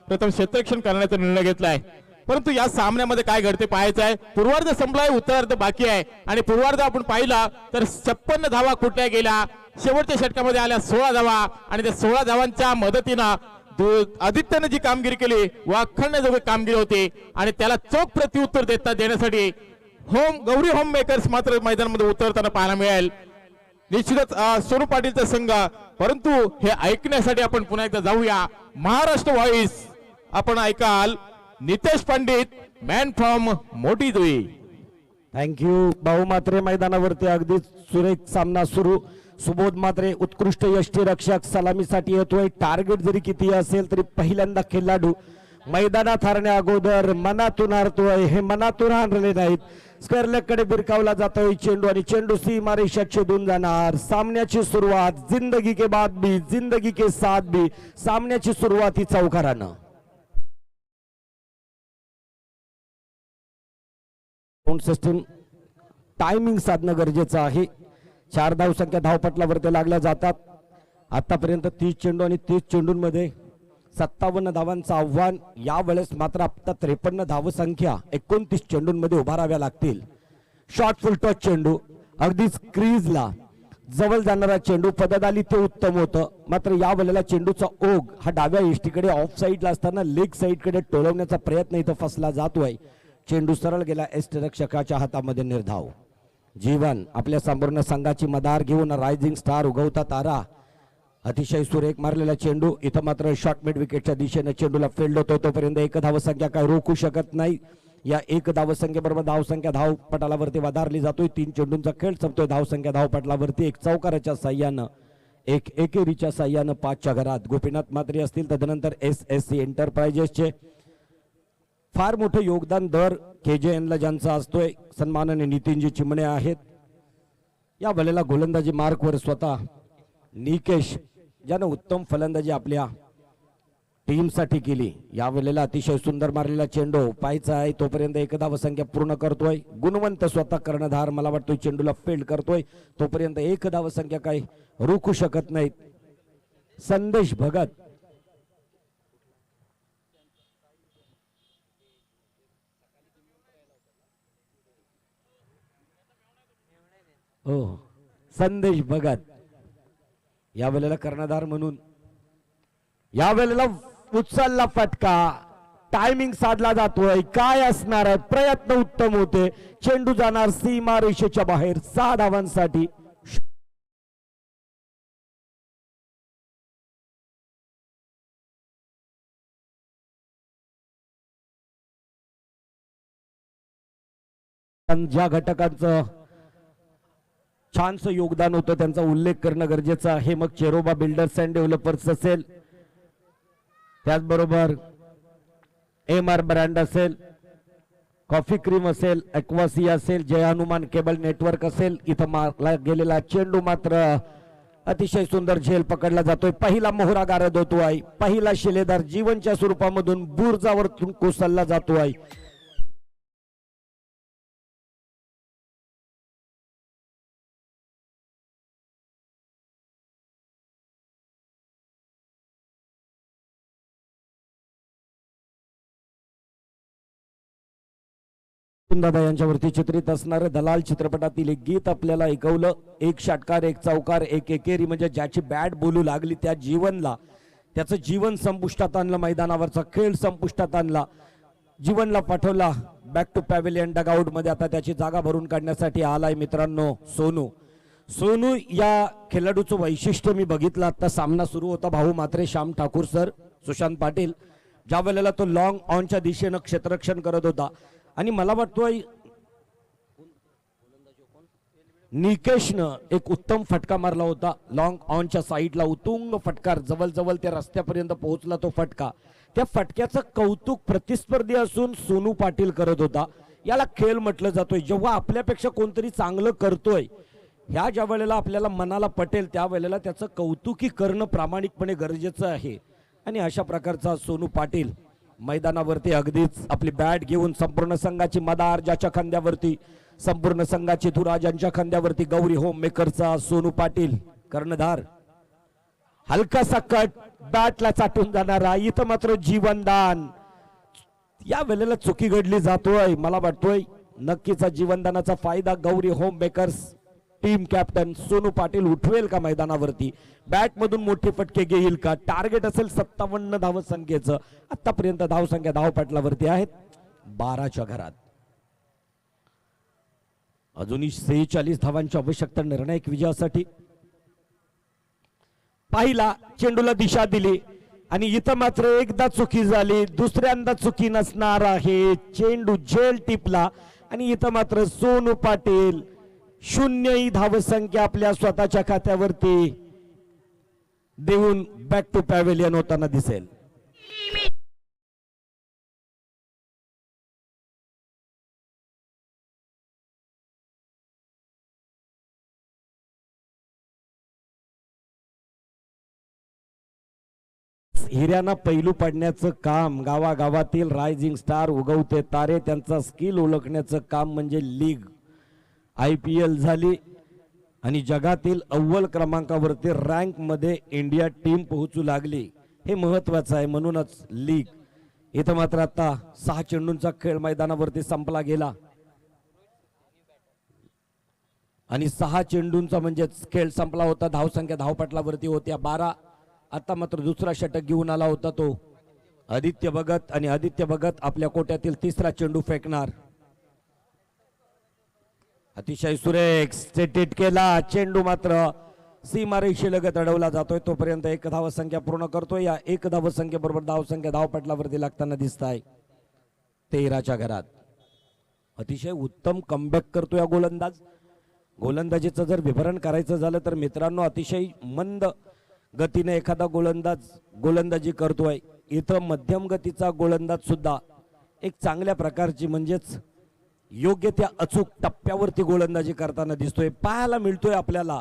प्रथम क्षेत्ररक्षण करण्याचा निर्णय घेतलाय. परंतु या सामन्यामध्ये काय घडते पाहायचं आहे. पूर्वार्ध संपलाय, उत्तरार्ध बाकी आहे आणि पूर्वार्ध आपण पाहिला तर 56 धावा कुठल्या गेल्या. शेवटच्या षटकामध्ये आल्या 16 धावा आणि त्या 16 धावांच्या मदतीनं आदित्यने जी कामगिरी केली वाखण्याजोगी कामगिरी होती आणि त्याला चोख प्रत्युत्तर देण्यासाठी गौरी होम मेकर्स मात्र मैदानामध्ये उतरताना पाहायला मिळेल. निश्चितच सोनू पाटीलचा संघ. परंतु हे ऐकण्यासाठी आपण पुन्हा एकदा जाऊया. महाराष्ट्र व्हॉइस आपण ऐकाल. नितेश पंडित, मॅन फ्रॉम मोठी दुई. थँक्यू भाऊ मात्रे. मैदानावरती अगदी सुरेख सामना सुरू. सुबोध मात्रे उत्कृष्ट यष्टीरक्षक सलामीसाठी येतोय. टार्गेट जरी किती असेल तरी पहिल्यांदा खेळाडू मैदानात हरण्या अगोदर मनातून हारतोय. हे मनातून हारले नाहीत. स्क्वेअरलेगकडे बिरकावला जातोय चेंडू आणि चेंडू सीमारेषा छेदून जाणार. सामन्याची सुरुवात जिंदगी के बाद भी जिंदगी के साथ भी. सामन्याची सुरुवात ही चौकारानं. सिस्टीम टायमिंग साधणं गरजेचं आहे. 4 धावसंख्या धावपटलावरती लागल्या जातात. आतापर्यंत 30 चेंडू आणि 30 चेंडूंमध्ये 57 धावांचं आव्हान. यावेळेस मात्र आता 53 धावसंख्या 29 चेंडूंमध्ये उभाराव्या लागतील. शॉर्ट फुल टॉस चेंडू अगदीच क्रीजला जवळ जाणारा चेंडू पदत आली ते उत्तम होतं. मात्र यावेळेला चेंडूचा ओघ हा डाव्या इष्टीकडे ऑफ साईडला असताना लेग साईडकडे टोलवण्याचा प्रयत्न इथं फसला जातोय. चेंडू सरळ गेला यष्टीरक्षकाच्या हातामध्ये. निर्धाव जीवन आपल्या संपूर्ण संघाची मदार घेऊन रायझिंग स्टार उगवता तारा. अतिशय सुरेख मारलेला चेंडू. इथं मात्र शॉर्ट मिड विकेटच्या दिशेने चेंडूला फील्ड होतो. तोपर्यंत एक धावसंख्या काय रोखू शकत नाही. या एक धावसंख्येबरोबर धावसंख्या धावपटालावरती वधारली जातोय. 3 चेंडूंचा खेळ संपतोय. धावसंख्या धावपटलावरती एक चौकाराच्या साह्यानं एक एकेरीच्या साह्यानं 5च्या घरात. गोपीनाथ मात्रे असतील तदनंतर SSC एंटरप्राइजेसचे फार मोठे योगदान दर KJN ला ज्यांचा असतोय सन्माननीय नितीनजी चिमणे आहेत. या भलेला गोलंदाजी मार्कवर स्वतः निकेश ज्यानं उत्तम फलंदाजी आपल्या टीमसाठी केली, यावेळेला अतिशय सुंदर मारलेला चेंडू पाहायचा आहे, तोपर्यंत एक धावसंख्या पूर्ण करतोय गुणवंत स्वतः कर्णधार. मला वाटतोय चेंडूला फील्ड करतोय, तोपर्यंत एक धावसंख्या काही रोखू शकत नाहीत. संदेश भगत हो, संदेश भगत यावेळेला कर्णधार म्हणून यावेळेला उचलला फटका, टायमिंग साधला जातोय, काय असणार आहे, प्रयत्न उत्तम होते, चेंडू जाणार सीमा रेषेच्या बाहेर 6 धावांसाठी. ज्या घटकांचं छानसं योगदान होतं त्यांचा उल्लेख करणं गरजेचं आहे. मग चेरोबा बिल्डर्स अँड डेव्हलपर्स असेल, त्याचबरोबर MR ब्रँड असेल, कॉफी क्रीम असेल, एक्वासिया असेल, जय हनुमान केबल नेटवर्क असेल. इथं मारला गेलेला चेंडू मात्र अतिशय सुंदर झेल पकडला जातोय. पहिला मोहरा गारद होतो आहे, पहिला शिलेदार जीवनच्या स्वरूपामधून बुर्जावरतून कोसळला जातो आहे. दादा यांच्यावरती चित्रित असणारे दलाल चित्रपटातील एक गीत आपल्याला ऐकवलं. एक षटकार, एक चौकार, एक एकेरी, म्हणजे ज्याची बॅट बोलू लागली त्या जीवनला, त्याचं जीवन संपुष्टात आणलं, मैदानावरचा खेळ संपुष्टात आणला, जीवनला पाठवला बॅक टू पॅव्हिलियन डगआउट मध्ये. आता त्याची जागा भरून काढण्यासाठी आलाय मित्रांनो सोनू. सोनू या खेळाडूचं वैशिष्ट्य मी बघितलं. आता सामना सुरू होता, भाऊ मात्रे, श्याम ठाकूर सर, सुशांत पाटील, ज्या वेळेला तो लॉंग ऑनच्या दिशेनं क्षेत्ररक्षण करत होता आणि मला वाटतोय निकेशनं एक उत्तम फटका मारला होता लॉंग ऑनच्या साईडला, उतुंग फटकार, जवळ ते रस्त्यापर्यंत पोहोचला तो फटका. त्या फटक्याचं कौतुक प्रतिस्पर्धी असून सोनू पाटील करत होता. याला खेळ म्हटलं जातोय. जेव्हा आपल्यापेक्षा कोणतरी चांगलं करतोय, ह्या ज्या वेळेला आपल्याला मनाला पटेल त्या वेळेला त्याचं कौतुकी करणं प्रामाणिकपणे गरजेचं आहे. आणि अशा प्रकारचा सोनू पाटील मैदानावरती अगदीच आपली बॅट घेऊन संपूर्ण संघाची मदार ज्याच्या खांद्यावरती, संपूर्ण संघाची धुरा ज्यांच्या खांद्यावरती, गौरी होम मेकरचा सोनू पाटील कर्णधार, हलकासा कट बॅटला चाटून जाणारा. इथं मात्र जीवनदान, या वेळेला चुकी घडली जातोय. मला वाटतोय नक्कीच जीवनदानाचा फायदा Gauri home makers team captain Sonu Patil उठवेल का मैदानावरती, बॅट मधून मोठे फटके घेईल का. टार्गेट असेल 57 धावसंख्येचं. आतापर्यंत धावसंख्या धावपटलावरती आहेत 12च्या घरात. अजूनही 46 धावांची आवश्यकता निर्णायक विजयासाठी. पाहिला चेंडूला दिशा दिली आणि इथं मात्र एकदा चुकी झाली, दुसऱ्यांदा चुकी नसणार आहे. चेंडू झेल टिपला आणि इथं मात्र सोनू पाटील 0 धावसंख्या आपल्या स्वतःच्या खात्यावरती देऊन बॅक टू पॅव्हिलियन होताना दिसेल. हिऱ्यांना पैलू पाडण्याचं काम, गावागावातील रायझिंग स्टार, उगवते तारे, त्यांचा स्किल ओळखण्याचं काम म्हणजे लीग. IPL झाली आणि जगातील अव्वल क्रमांकावरती रँक मध्ये इंडिया टीम पोहोचू लागली, हे महत्वाचं आहे. म्हणूनच लीग. इथं मात्र आता 6 चेंडूंचा खेळ मैदानावरती संपला गेला आणि 6 चेंडूंचा म्हणजे खेळ संपला होता. धावसंख्या धावपटलावरती होत्या 12. आता मात्र दुसरा षटक घेऊन आला होता तो आदित्य भगत आणि आदित्य भगत आपल्या कोट्यातील 3रा चेंडू फेकणार. अतिशय सुरेख सेट केला चेंडू, मात्र सीमारेषेलगत अडवला जातोय. तोपर्यंत 1 धावसंख्या पूर्ण करतोय. या 1 धावसंख्येबरोबर धावसंख्या धावपटलावरती लागताना दिसत आहे 13च्या घरात. अतिशय उत्तम कमबॅक करतोय गोलंदाज. गोलंदाजीचं जर विवरण करायचं झालं तर मित्रांनो, अतिशय मंद गतीने एखादा गोलंदाज गोलंदाजी करतोय. इथं मध्यम गतीचा गोलंदाज सुद्धा एक चांगल्या प्रकारची म्हणजेच योग्य त्या अचूक टप्प्यावरती गोलंदाजी करताना दिसतोय, पाहायला मिळतोय आपल्याला.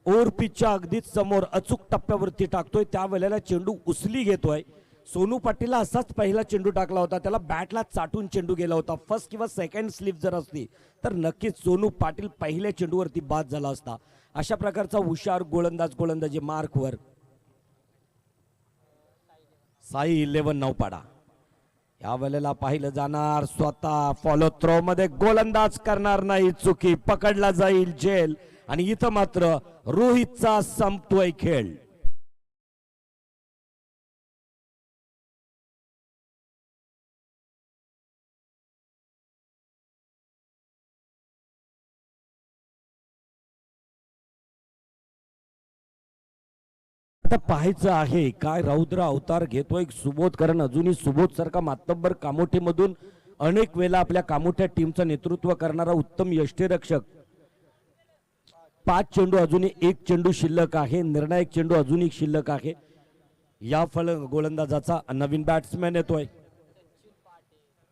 ओव्हर पिचच्या अगदीच समोर अचूक टप्प्यावरती टाकतोय, त्यावेळेला चेंडू उचली घेतोय. सोनू पाटीलला असाच पहिला चेंडू टाकला होता, त्याला बॅटला चाटून चेंडू गेला होता. फर्स्ट किंवा सेकंड स्लिप जर असती तर नक्कीच सोनू पाटील पहिल्या चेंडूवरती बाद झाला असता. अशा प्रकारचा हुशार गोलंदाजी मार्कवर साई 11 नौपाडा. या वेळेला पाहिलं जाणार, स्वतः फॉलो थ्रो मध्ये गोलंदाज करणार नाही, चुकी पकडला जाईल, झेल. आणि इथं मात्र रोहितचा संपतोय खेळ. आता पाहायचं आहे काय रौद्र अवतार घेतोय सुबोध, कारण अजूनही सुबोध सारखा मातब्बर कामोठीमधून अनेक वेळा आपल्या कामोठ्या टीमचं नेतृत्व करणारा उत्तम यष्टीरक्षक. 5 चेंडू अजूनही 1 चेंडू शिल्लक आहे, निर्णायक चेंडू अजूनही शिल्लक आहे. या गोलंदाजाचा नवीन बॅट्समॅन येतोय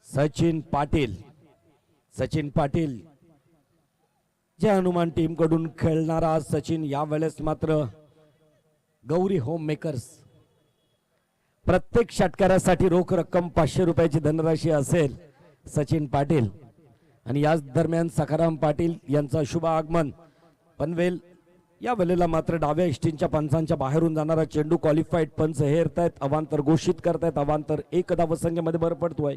सचिन पाटील. सचिन पाटील जे हनुमान टीम कडून खेळणारा सचिन, यावेळेस मात्र गौरी होम मेकर्स प्रत्येक षटकारासाठी रोख रक्कम 500 रुपयाची धनराशी असेल सचिन पाटील. आणि याच दरम्यान सखाराम पाटील यांचा शुभ आगमन पनवेल. या वेळेला मात्र डाव्या इष्टींच्या पंचांच्या बाहेरून जाणारा चेंडू क्वालिफाईड पंच हेरतायत, अवांतर घोषित करतायत. अवांतर 1 धावसंख्येमध्ये भर पडतोय.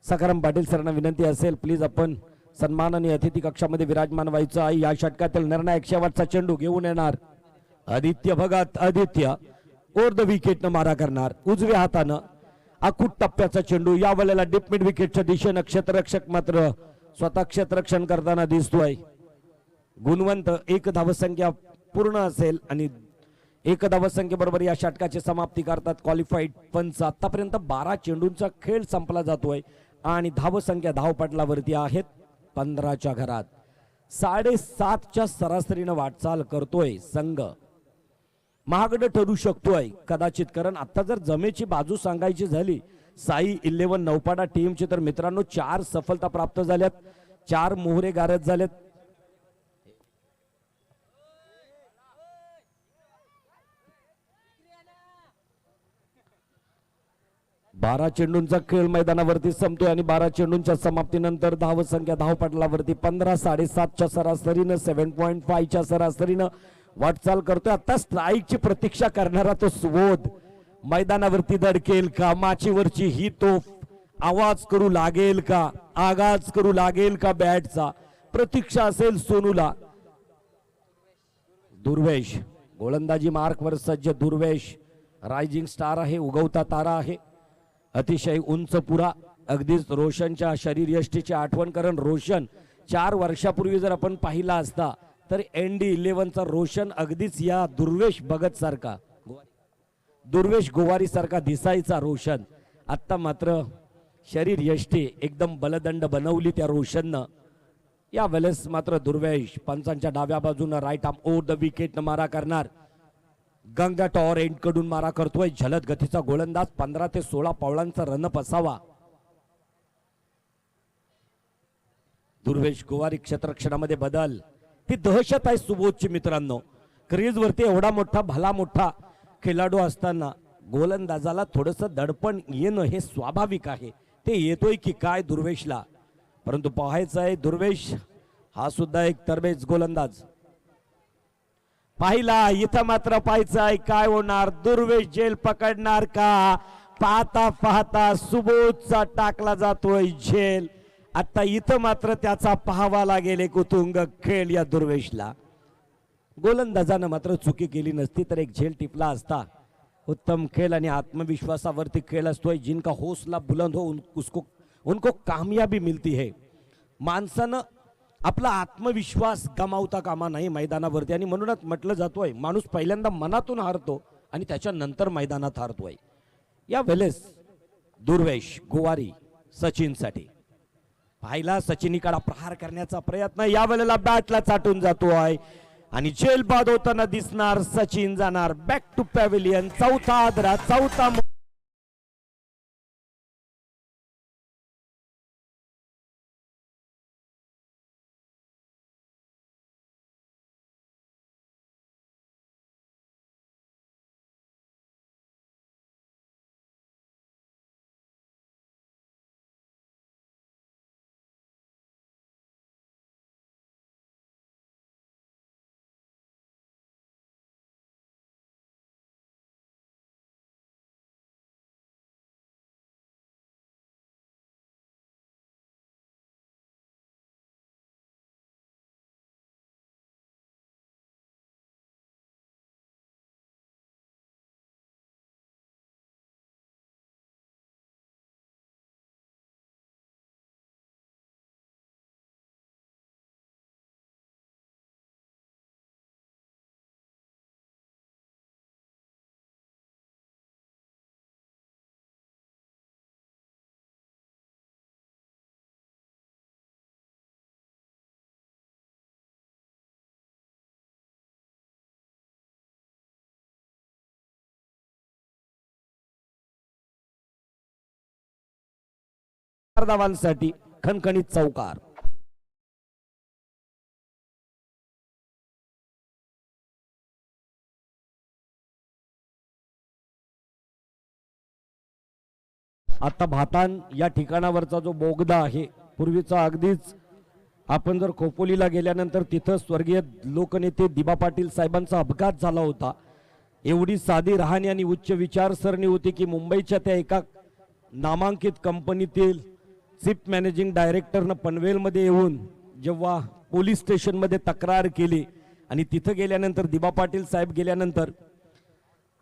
सखाराम पाटील सरांना विनंती असेल, प्लीज आपण सन्मान आणि अतिथी कक्षामध्ये विराजमान व्हायचं आहे. या षटकातील निर्णायक शेवटचा चेंडू घेऊन येणार Aditya Bhagat. Aditya over the wicket न मारा करणार उजव्या हातानं. अकूट टप्प्याचा चेंडू या वेळेला डीप मिड विकेटच्या दिशेनं क्षेत्ररक्षक मात्र स्वतः क्षेत्ररक्षण करताना दिसतोय. गुणवंत 1 धावसंख्या पूर्ण असेल आणि 1 धावसंख्येबरोबर या षटकाची समाप्ती करतात क्वालिफाईड पंच. आतापर्यंत 12 चेंडूंचा खेळ संपला जातोय आणि धावसंख्या धावपटलावरती आहेत 15च्या घरात. 7.5च्या सरासरीनं वाटचाल करतोय संघ. महागड ठरू शकतोय कदाचित, कारण आता जर जमेची बाजू सांगायची झाली साई 11 नौपाडा टीमची, तर मित्रांनो 4 सफलता प्राप्त झाल्यात, 4 मोहरे गारद झालेत. बारा चेंडूंचा खेळ मैदानावरती संपतोय आणि 12 चेंडूंच्या समाप्तीनंतर धावसंख्या धावपटलावरती 15. 7.5च्या सरासरीनं 7.5च्या सरासरीनं वाटचाल करतोय. आता स्ट्राईकची प्रतीक्षा करणारा तो सुबोध मैदानावरती धडकेल का? माचीवरची ही तोफ आवाज करू लागेल का? आगाज करू लागेल का? बॅटचा प्रतीक्षा असेल सोनूला. दुर्वेश गोलंदाजी मार्कवर सज्ज. दुर्वेश रायझिंग स्टार आहे, उगवता तारा आहे, अतिशय उंच पुरा. अगदीच रोशनच्या शरीर यष्टीची आठवण, कारण रोशन 4 वर्षापूर्वी जर आपण पाहिला असता तर ND11चा रोशन अगदीच या दुर्वेश भगत सारखा, दुर्वेश गोवारी सारखा दिसायचा रोशन. आता मात्र शरीर यष्टी एकदम बलदंड बनवली त्या रोशननं. या वेळेस मात्र दुर्वेश पंचांच्या डाव्या बाजूनं right arm over the wicket मारा करणार. गंगा टॉर एंड कडून मारा करतोय झलद गतीचा गोलंदाज. 15 ते 16 पावलांचा रनअप असावा. दुर्वेश गोवारी क्षेत्ररक्षणामध्ये बदल. ती दहशत आहे सुबोधची मित्रांनो. क्रीजवरती एवढा मोठा भला मोठा खेळाडू असताना गोलंदाजाला थोडंसं दडपण येणं हे स्वाभाविक आहे. ते येतोय की काय दुर्वेशला, परंतु पाहायचं आहे दुर्वेश हा सुद्धा एक तरबेज गोलंदाज. पाहिला इथं मात्र पाहायचं आहे काय होणार. दुर्वेश झेल पकडणार का? पाहता पाहता सुबोधचा टाकला जातोय झेल. आता इथं मात्र त्याचा पाहावा लागेल एक उत्तुंग खेळ या दुर्वेशला. गोलंदाजानं मात्र चुकी केली नसती तर एक झेल टिपला असता. उत्तम खेळ आणि आत्मविश्वासावरती खेळ असतोय. जिनका हौसला बुलंद हो उनको कामयाबी मिलती है. माणसानं आपला आत्मविश्वास गमावता कामा नाही मैदानावरती, आणि म्हणूनच म्हटलं जातोय माणूस पहिल्यांदा मनातून हारतो आणि त्याच्यानंतर मैदानात हारतोय. या वेळेस दुर्वेश गोवारी सचिनसाठी पाहिला. सचिनीकडे प्रहार करण्याचा प्रयत्न, या वेळेला बॅटला चाटून जातोय आणि झेल बाद होताना दिसणार. सचिन जाणार बॅक टू पॅव्हिलियन. चौथा आदरा, चौथा धावांसाठी खणखणीत चौकार. आता भातान या ठिकाणावरचा जो बोगदा आहे पूर्वीचा अगदीच आपण जर खोपोलीला गेल्यानंतर तिथं स्वर्गीय लोकनेते दिबा पाटील साहेबांचा अपघात झाला होता. एवढी साधी राहणी आणि उच्च विचारसरणी होती की मुंबईच्या त्या एका नामांकित कंपनीतील चीफ मॅनेजिंग डायरेक्टरनं पनवेलमध्ये येऊन जेव्हा पोलीस स्टेशनमध्ये तक्रार केली आणि तिथं गेल्यानंतर दिबा पाटील साहेब गेल्यानंतर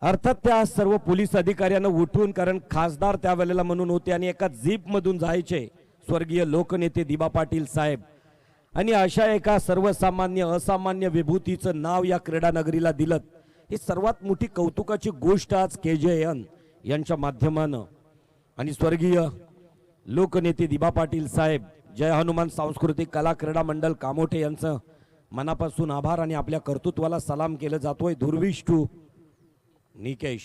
अर्थात त्या सर्व पोलीस अधिकाऱ्यांना उठून, कारण खासदार त्यावेळेला म्हणून होते आणि एका जीप मधून जायचे स्वर्गीय लोकनेते दिबा पाटील साहेब, आणि अशा एका सर्वसामान्य असामान्य विभूतीचं नाव या क्रीडा नगरीला दिलं. ही सर्वात मोठी कौतुकाची गोष्ट आज KJN यांच्या माध्यमानं आणि स्वर्गीय लोकनेते दिबा पाटील साहेब, जय हनुमान सांस्कृतिक कला क्रीडा मंडळ कामोठे यांचं मनापासून आभार आणि आपल्या कर्तृत्वाला सलाम केलं जातोय. धुर्विष्ठू निकेश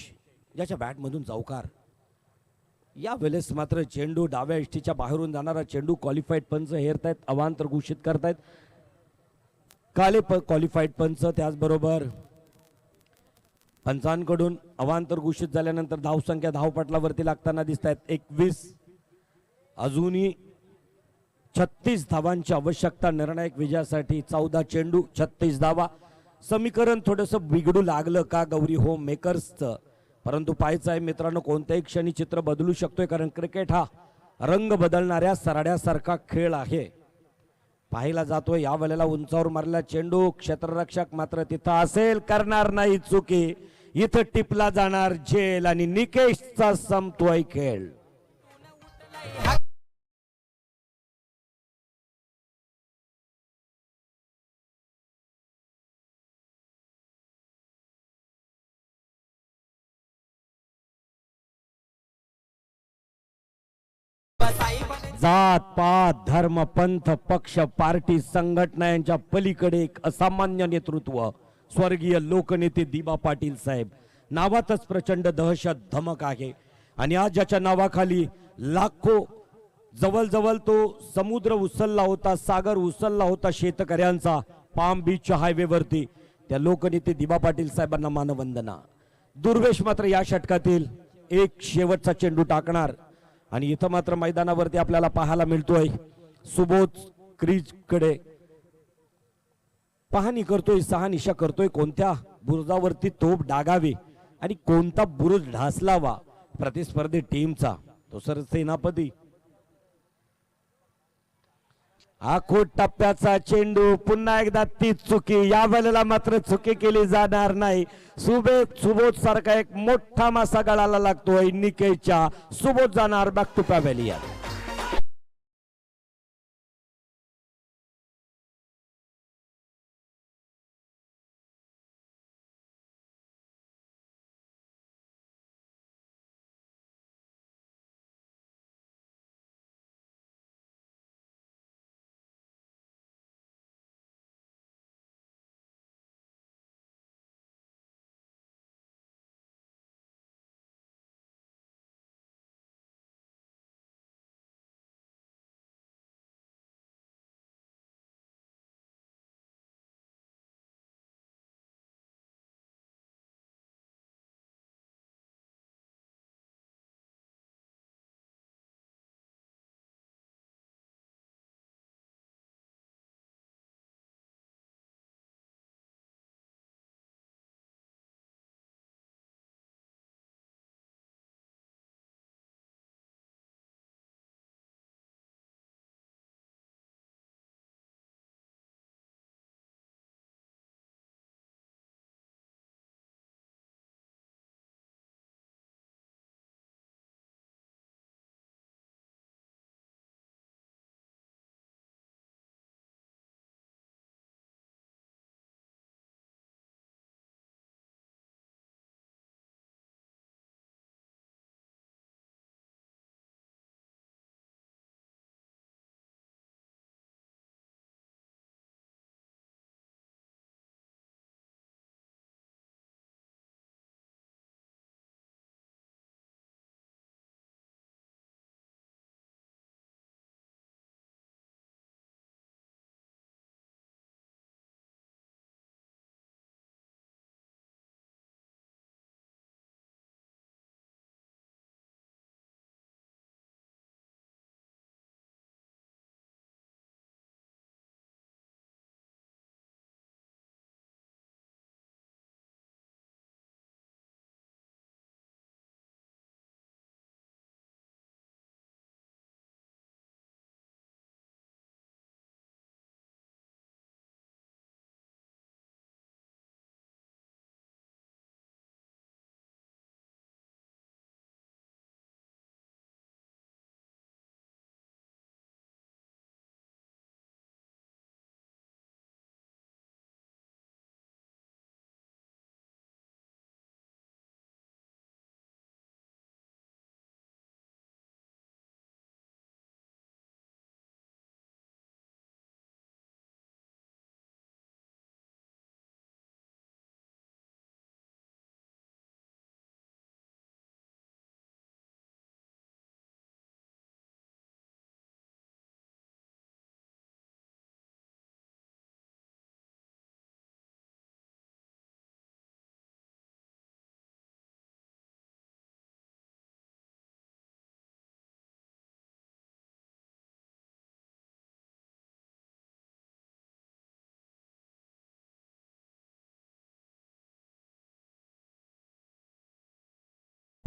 ज्याच्या बॅटमधून चौकार. या वेळेस मात्र चेंडू डाव्या इष्टीच्या बाहेरून जाणारा चेंडू क्वालिफाईड पंच हेरतायत, अवांतर घोषित करतायत काले क्वालिफाईड पंच. त्याचबरोबर पंचांकडून अवांतर घोषित झाल्यानंतर धावसंख्या धावपटलावरती लागताना दिसत आहेत 21. अजूनही 36 धावांची आवश्यकता निर्णायक विजयासाठी. 14 चेंडू 36 धावा. समीकरण थोडंसं बिघडू लागलं का गौरी होम मेकर्सचं, परंतु पाहायचं आहे मित्रांनो कोणत्याही क्षणी चित्र बदलू शकतोय, कारण क्रिकेट हा रंग बदलणाऱ्या सराड्यासारखा खेळ आहे. पाहिला जातोय या वेळेला उंचावर मारलेला चेंडू, क्षेत्ररक्षक मात्र तिथं असेल, करणार नाही चुकी, इथं टिपला जाणार झेल आणि निकेशचा संपतोय खेळ. जात पात धर्म पंथ पक्ष पार्टी संघटना यांच्या पलीकडे एक असामान्य नेतृत्व स्वर्गीय लोकनेते दिबा पाटील साहेब. नावातच प्रचंड दहशत धमक आहे आणि आज ज्याच्या नावाखाली लाखो, जवळजवळ तो समुद्र उसळला होता, सागर उसळला होता शेतकऱ्यांचा पाम बीच हायवेवरती, त्या लोकनेते दिबा पाटील साहेबांना मानवंदना. दुर्वेश मात्र या षटकातील एक शेवटचा चेंडू टाकणार आणि इथं मात्र मैदानावरती आपल्याला पाहायला मिळतोय सुबोध क्रीज कडे पाहणी करतोय, शहानिशा करतोय कोणत्या बुरुजावरती तोफ डागावी आणि कोणता बुरुज ढासलावा प्रतिस्पर्धी टीमचा. तो सर सेनापती. आखो टप्प्याचा चेंडू, पुन्हा एकदा तीच चुकी, या वेळेला मात्र चुकी केली जाणार नाही. सुबोध सारखा एक मोठा मासा गळाला लागतोय निकेशच्या. सुबोध जाणार बॅक टू पॅव्हेलियन.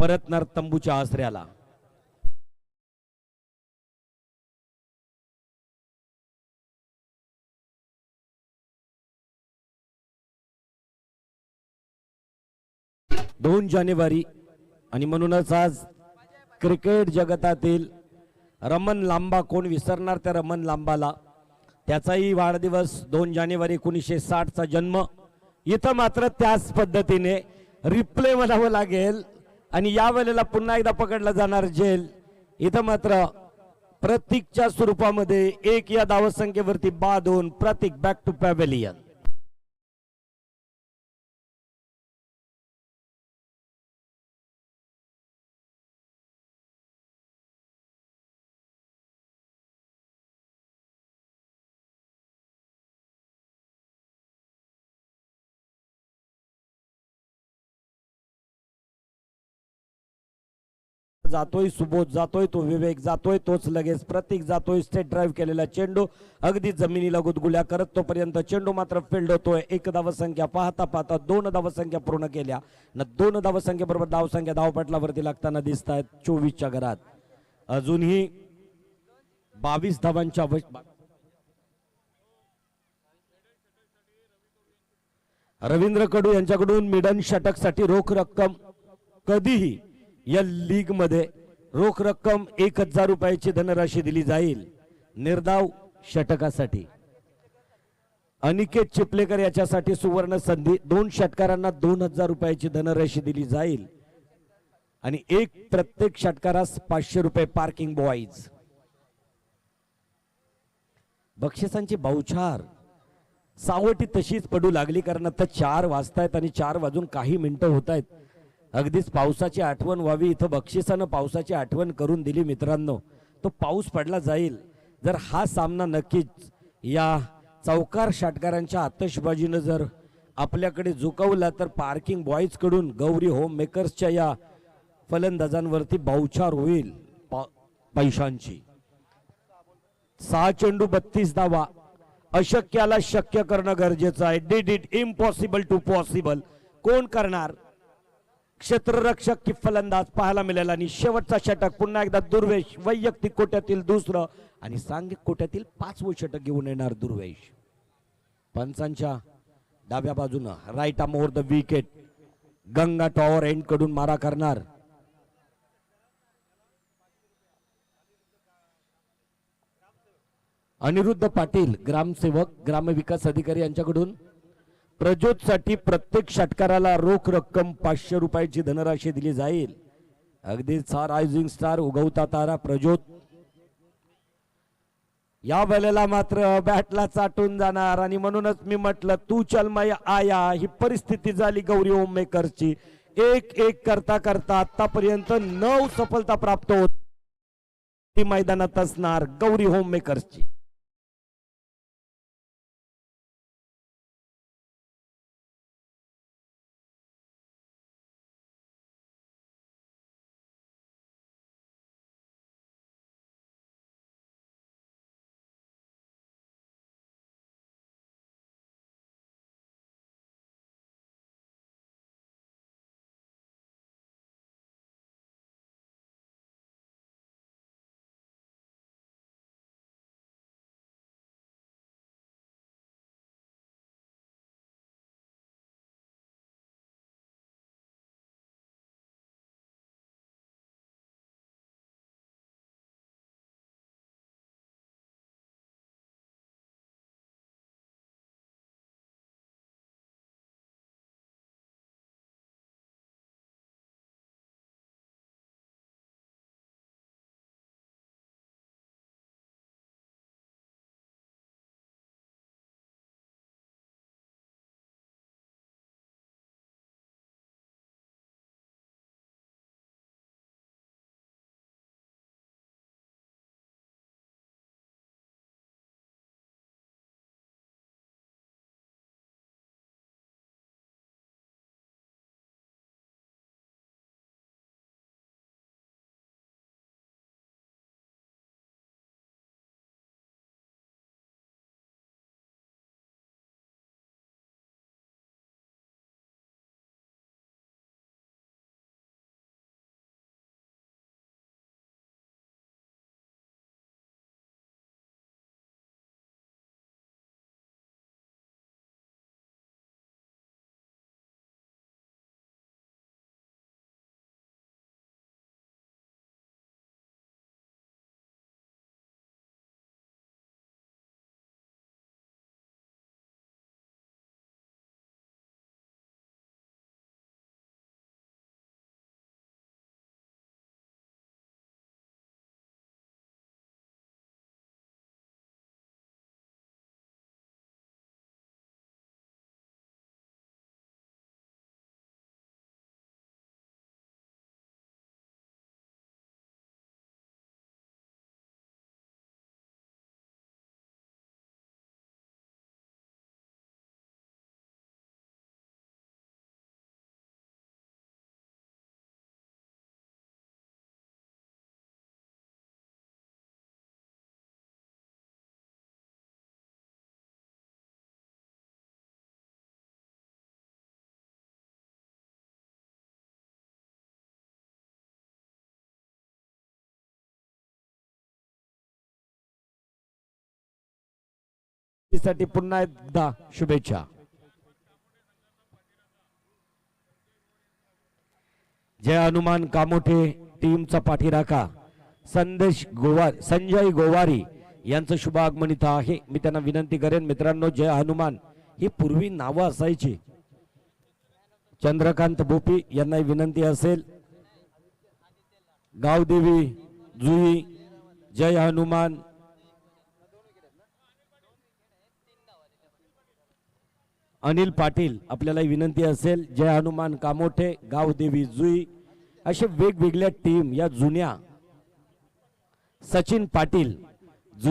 परतणार तंबूच्या आसऱ्याला. दोन जानेवारी आणि म्हणूनच आज क्रिकेट जगतातील रमन लांबा, कोण विसरणार त्या रमन लांबाला. त्याचाही वाढदिवस 2 जानेवारी 1960 चा जन्म. इथं मात्र त्याच पद्धतीने रिप्ले म्हणावं लागेल आणि या वेळेला पुन्हा एकदा पकडला जाणार जेल. इथं मात्र प्रतीकच्या स्वरूपामध्ये एक या धावसंख्येवरती बाद होऊन प्रतीक बॅक टू पॅव्हेलियन. जातोय सुबोध, जातोय तो विवेक, जातोय तोच लगेच प्रतीक, जातोय स्टेट ड्राईव्ह केलेला चेंडू अगदी जमिनीला गुदगुल्या करत तोपर्यंत चेंडू मात्र फील्ड होतोय. एक धावसंख्या पाहता पाहता 2 धावसंख्या पूर्ण केल्या न 2 धावसंख्येबरोबर धावसंख्या धावपटलावरती लागताना दिसत आहेत 24च्या घरात. अजूनही 22 धावांच्या रवींद्र कडू यांच्याकडून मिडन षटक साठी रोख रक्कम. कधीही या लीग मध्ये रोख रक्कम 1000 रुपयाची धनराशी दिली जाईल निर्धाव षटकासाठी. अनिकेत चिपलेकर याच्यासाठी सुवर्ण संधी. 2 षटकारांना 2000 रुपयाची धनराशी दिली जाईल आणि एक प्रत्येक षटकारास 500 रुपये पार्किंग बॉईज. बक्षिसांची बौछार सावटी तशीच पडू लागली कारण आता 4 वाजतायत आणि 4 वाजून काही मिनिटं होत आहेत. अगदीच पावसाची आठवण व्हावी इथं बक्षिसानं पावसाची आठवण करून दिली मित्रांनो. तो पाऊस पडला जाईल जर हा सामना नक्कीच या चौकार षटकारांच्या आतषबाजीनं जर आपल्याकडे झुकवला तर पार्किंग बॉईज कडून गौरी होम मेकर्सच्या या फलंदाजांवरती बौछार होईल पैशांची. 6 चेंडू 32 धावा. अशक्याला शक्य करणं गरजेचं आहे. Did it impossible to possible. कोण करणार? क्षेत्ररक्षक की फलंदाज पाहायला मिळेल आणि शेवटचा षटक पुन्हा एकदा दुर्वेश. वैयक्तिक कोट्यातील दुसरं आणि सांघिक कोट्यातील 5वं षटक घेऊन येणार दुर्वेश. पंचांच्या डाव्या बाजूनं right arm over the wicket Ganga tower end कडून मारा करणार. अनिरुद्ध पाटील ग्रामसेवक ग्रामविकास अधिकारी यांच्याकडून प्रज्योत साठी प्रत्येक षटकाराला रोख रक्कम 500 रुपयाची धनराशी दिली जाईल. अगदीच रायझिंग स्टार उगवता तारा प्रज्योत या वेळेला मात्र बॅटला चाटून जाणार आणि म्हणूनच मी म्हटलं तू चल मै आया. ही परिस्थिती झाली गौरी होम मेकर्सची. 1-1 करता करता आतापर्यंत 9 सफलता प्राप्त होत मैदानात असणार गौरी होम मेकर्सची. साठी पुन्हा एकदा शुभेच्छा. जय हनुमान कामोठे टीमचा पाठीराखा संजय गोवारी यांचं शुभ आगमन इथं आहे. मी त्यांना विनंती करेन मित्रांनो, जय हनुमान ही पूर्वी नावं असायची. चंद्रकांत भोपी यांना विनंती असेल. गावदेवी जुई जय हनुमान. अनिल पाटील आपल्याला विनंती असेल. जय हनुमान कामोठे गावदेवी जुई असे वेगवेगळ्या टीम या जुन्या. सचिन पाटील